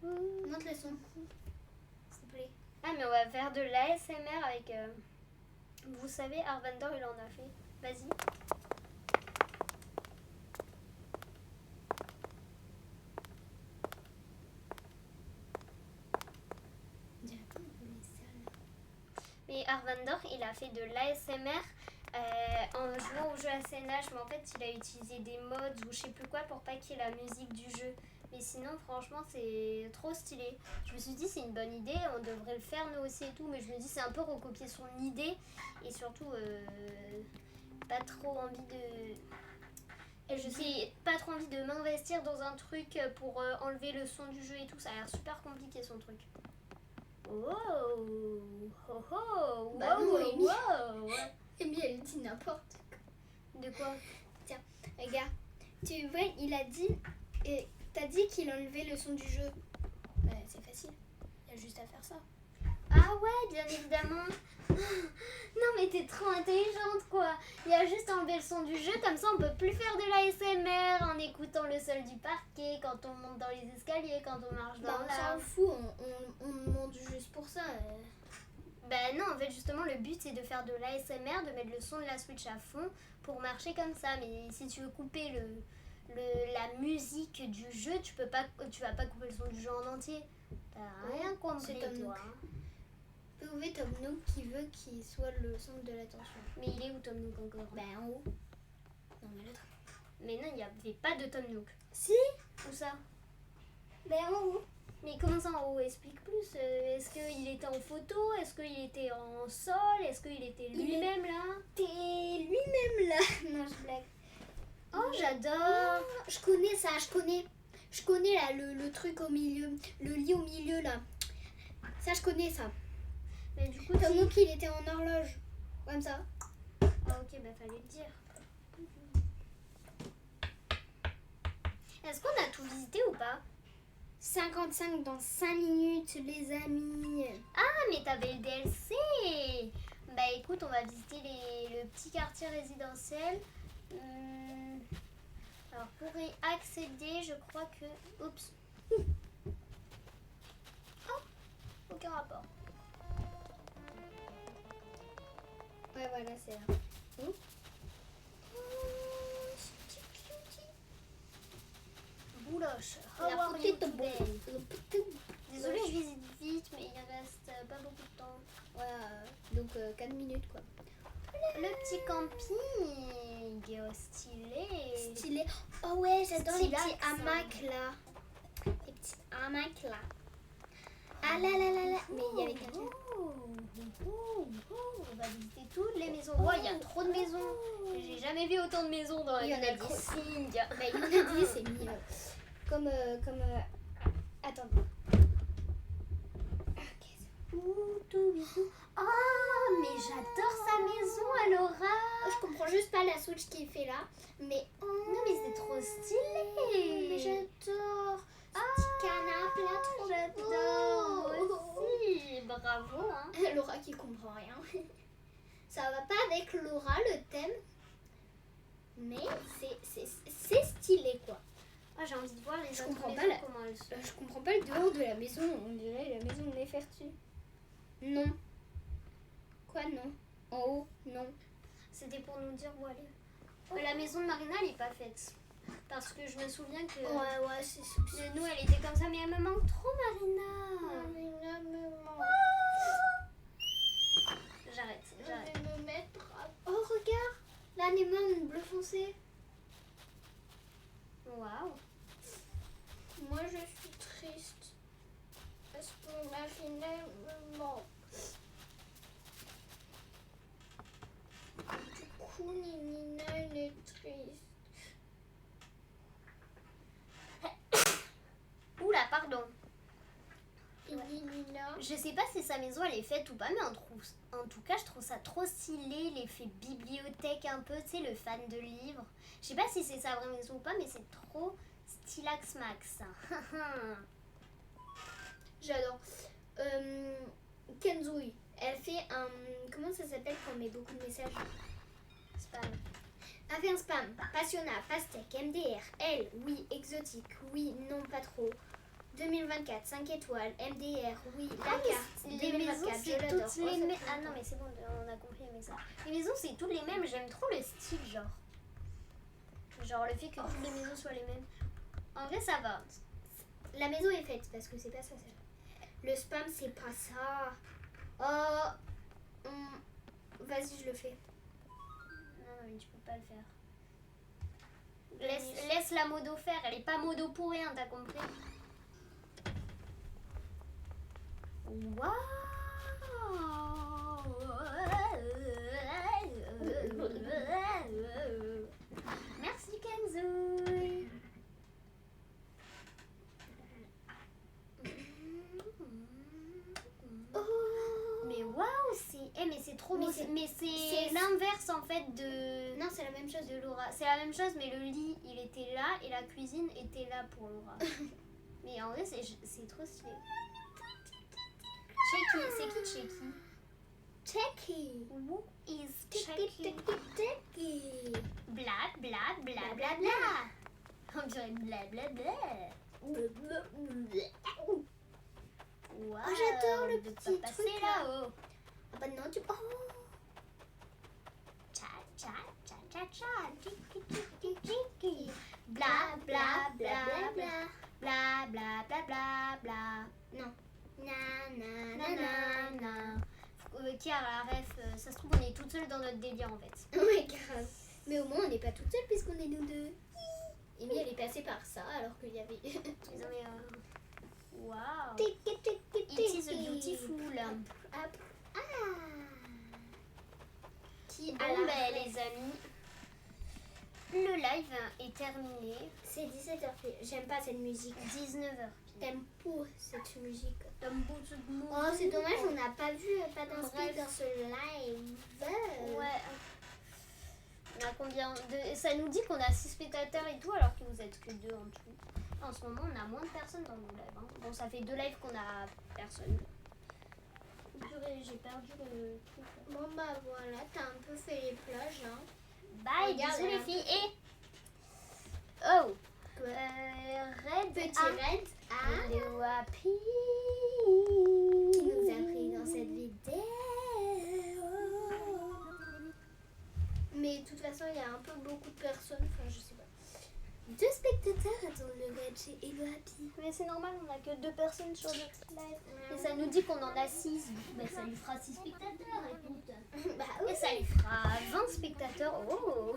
Monte le son, s'il te plaît. Ah, mais on va faire de l'ASMR avec... Vous savez, Arvandor il en a fait. Vas-y. Mais Arvandor, il a fait de l'ASMR en jouant au jeu à SNH, mais en fait, il a utilisé des mods ou je sais plus quoi pour pas qu'il y ait la musique du jeu. Mais sinon, franchement, c'est trop stylé. Je me suis dit, c'est une bonne idée, on devrait le faire nous aussi et tout, mais je me dis, c'est un peu recopier son idée et surtout, pas trop envie de. Et je sais, pas trop envie de m'investir dans un truc pour enlever le son du jeu et tout, ça a l'air super compliqué son truc. Oh, oh, oh, Bah wow, non, wow, Amy. wow. Amy, elle dit n'importe quoi. De quoi? Regarde, tu vois, il a dit. T'as dit qu'il enlevait le son du jeu. Bah, c'est facile. Il y a juste à faire ça. Ah ouais, bien évidemment. Non mais t'es trop intelligente quoi. Il y a juste à enlever le son du jeu, comme ça on peut plus faire de l'ASMR en écoutant le sol du parquet, quand on monte dans les escaliers, quand on marche dans Bah, on la... s'en fout, on monte juste pour ça. Ben non, en fait justement le but c'est de faire de l'ASMR, de mettre le son de la Switch à fond pour marcher comme ça. Mais si tu veux couper la musique du jeu, tu vas pas couper le son du jeu en entier. T'as rien compris c'est Tom toi. Nook. Vous pouvez Tom Nook qui veut qu'il soit le centre de l'attention. Mais il est où Tom Nook encore? Ben en haut. Non mais l'autre. Mais non, il n'y avait pas de Tom Nook. Si. Où ça? Ben en haut. Mais comment ça en haut? Explique plus. Est-ce qu'il était en photo? Est-ce qu'il était en sol? Est-ce qu'il était lui-même là? T'es lui-même là. Non, je blague. Oh, j'adore! Je connais ça, je connais là le truc au milieu, le lit au milieu là. Ça, je connais ça. Mais du coup, Tom Nook, il était en horloge. Comme ça. Ah ok, bah fallait le dire. Est-ce qu'on a tout visité ou pas? 55 dans 5 minutes, les amis. Ah, mais t'avais le DLC. Bah écoute, on va visiter le petit quartier résidentiel. Alors pour y accéder, je crois que... Oups. Oh, aucun rapport. Ouais, voilà, c'est là. Bouloche. La How are you petite today? boule. Désolée, je visite vite, mais il reste pas beaucoup de temps. Ouais, donc 4 minutes quoi. Le petit camping, oh, stylé. Stylé. Oh ouais, j'adore les Stylax, petits hamacs là. Les petits hamacs là. Ah là là là là. Mais il y avait quelqu'un. On va visiter toutes les maisons. Oh, il y a trop de maisons. J'ai jamais vu autant de maisons dans Il y en a Canal trop. Crossing. Bah, il y en a dit, c'est mieux. Comme. Attendez. Oh, mais j'adore sa maison, Alora. Je comprends juste pas la Switch qui est fait là. Mais. Non, mais c'est trop stylé. Mais j'adore. Ce petit canapé là, trop J'adore beau. aussi. Bravo, hein. Laura qui comprend rien. Ça va pas avec Laura le thème. Mais c'est stylé quoi. Ah, j'ai envie de voir les Je autres comprends maisons, pas la- comment elles sont. Je comprends pas le dehors de la maison. On dirait la maison de Nefertu. Non. Quoi non? En haut, non. C'était pour nous dire où aller. Mais la maison de Marina, elle est pas faite. Parce que je me souviens que Ouais, c'est nous, elle était comme ça. Mais elle me manque trop, Marina. Marina me manque. J'arrête. Je vais me mettre à... Oh, regarde. L'anémone bleu foncé. Waouh. Moi, je suis triste. Parce que Marina me manque. Du coup, Nina, elle est triste. Oula, pardon. Et Nina... Je sais pas si sa maison, elle est faite ou pas, mais en tout cas, je trouve ça trop stylé. L'effet bibliothèque un peu, tu sais, le fan de livres. Je sais pas si c'est sa vraie maison ou pas, mais c'est trop stylax max. J'adore. Kenzui, elle fait un... Comment ça s'appelle quand on met beaucoup de messages? Spam. Elle fait un spam. Passionnat, pastèque, MDR, L, oui, exotique, oui, non, pas trop. 2024, 5 étoiles, MDR, oui, la carte, Les maisons, 2024, je c'est l'adore. toutes les mêmes. Ah non, mais c'est bon, on a compris les messages. Les maisons, c'est toutes les mêmes. J'aime trop le style, genre. Genre le fait que toutes les maisons soient les mêmes. En vrai, ça va. La maison est faite parce que c'est pas ça, celle-là. Le spam, c'est pas ça. Oh, vas-y, je le fais. Non, mais tu peux pas le faire. Laisse la modo faire. Elle est pas modo pour rien, t'as compris? Waouh! Merci Kenzo. Mais waouh, mais c'est trop beau. Mais c'est l'inverse en fait de. Non, c'est la même chose. De Laura. C'est la même chose, mais le lit il était là et la cuisine était là pour Laura. Mais en vrai, c'est trop stylé. Checky, c'est qui Checky? Checky. Who is Checky, Checky? Checky. Bla bla bla bla bla. On dirait bla bla bla. Wow, Oh, j'adore le de petit pas passer truc là. là-haut. Ah bah non, tu... Oh. Cha cha cha cha cha. Tiki tiki tiki. Bla bla bla bla bla. Bla bla bla bla bla. Non. Na na na Na na na. Qui a la ref, ça se trouve on est toutes seules dans notre délire en fait. Ouais, grave. Mais au moins, on n'est pas toutes seules puisqu'on est nous deux. Amy, elle est passée par ça alors qu'il y avait... Non mais wow. Tiki, tiki, It is tiki. beautiful. Hop. Ah. Qui Bon a la ben ref. les amis, le live est terminé. C'est 17h. J'aime pas cette musique. 19h. T'aimes pas cette musique. Oh, Oh, c'est dommage, on n'a pas vu, pas d'inspi Bref. dans ce live. Ouais. bien. Ça nous dit qu'on a 6 spectateurs et tout, alors que vous êtes que 2 en tout. En ce moment, on a moins de personnes dans nos lives. Hein. Bon, ça fait 2 lives qu'on a personne. Purée, j'ai perdu le truc. Bon bah voilà, t'as un peu fait les plages hein. Bye, Regarde, bisous les là. filles. Et... Oh Red Petit A. Red A Hello, Happy. qui nous a pris dans cette vidéo. Mais de toute façon, il y a un peu beaucoup de personnes, enfin je sais pas. 2 spectateurs attendent le Red chez Hello Happy. Mais c'est normal, on a que 2 personnes sur notre live. Et ça nous dit qu'on en a 6. Mais ça lui fera 6 spectateurs, écoute. Bah Et ça lui fera 20 spectateurs. Oh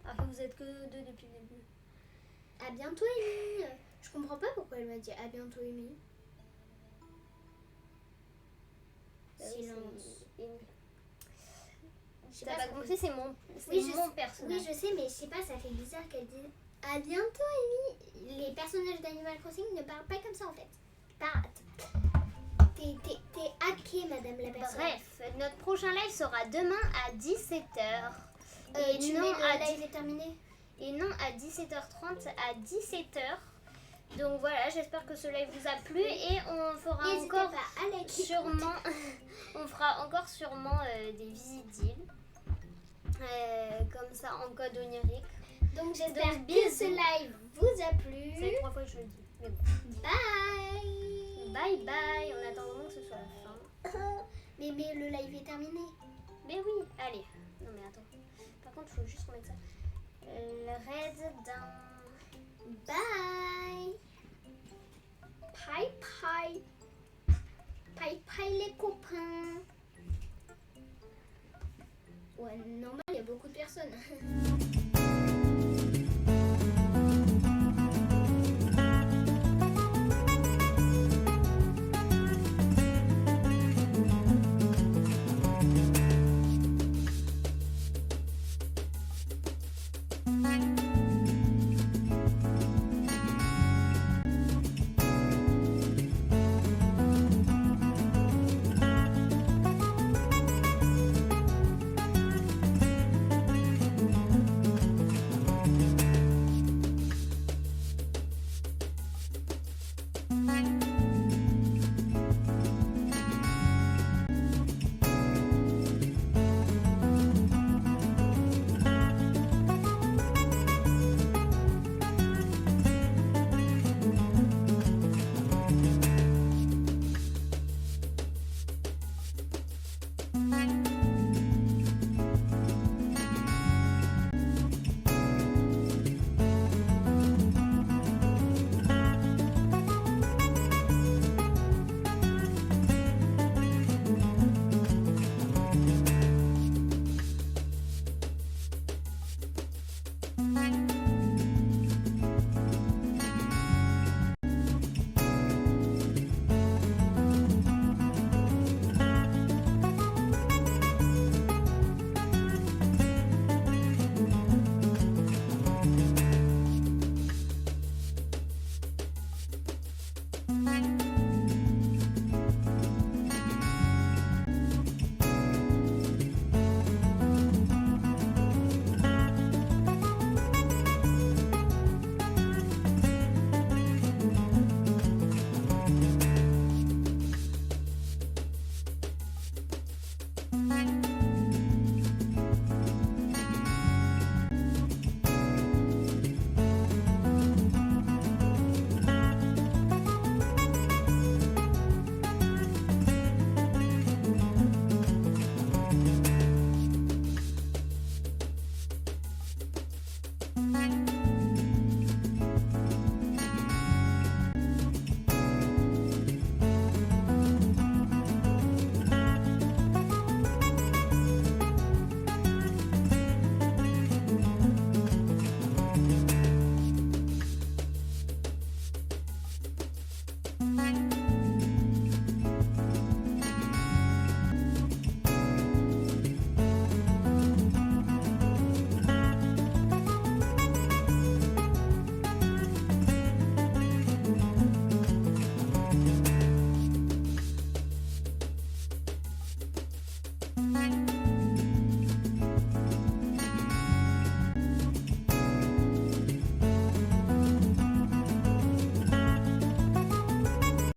alors que vous êtes que 2 depuis le début. À bientôt Amy. Je comprends pas pourquoi elle m'a dit à bientôt Amy. Silence. Je sais T'as pas, pas ça compris, fait- c'est mon Oui, personnage. Oui, je sais, mais je sais pas, ça fait bizarre qu'elle dise à bientôt Amy. Les personnages d'Animal Crossing ne parlent pas comme ça en fait. T'es hackée, madame la personne. Bref, notre prochain live sera demain à 17h. Tu mets le live est terminé. Et non à 17h30, à 17h. Donc voilà, j'espère que ce live vous a plu et on fera N'hésitez encore pas à liker. sûrement, on fera encore sûrement des visites d'îles. Comme ça en code onirique. Donc j'espère Donc, que bisous. ce live vous a C'est plu. 3 fois que je le dis. Mais bon. Bye. Bye bye, on attend vraiment que ce soit la fin. Mais le live est terminé. Mais oui, allez. Non mais attends. Par contre, il faut juste remettre ça. Le raid d'un... Bye. Bye bye. Bye bye les copains. Ouais, normal, il y a beaucoup de personnes. Bye.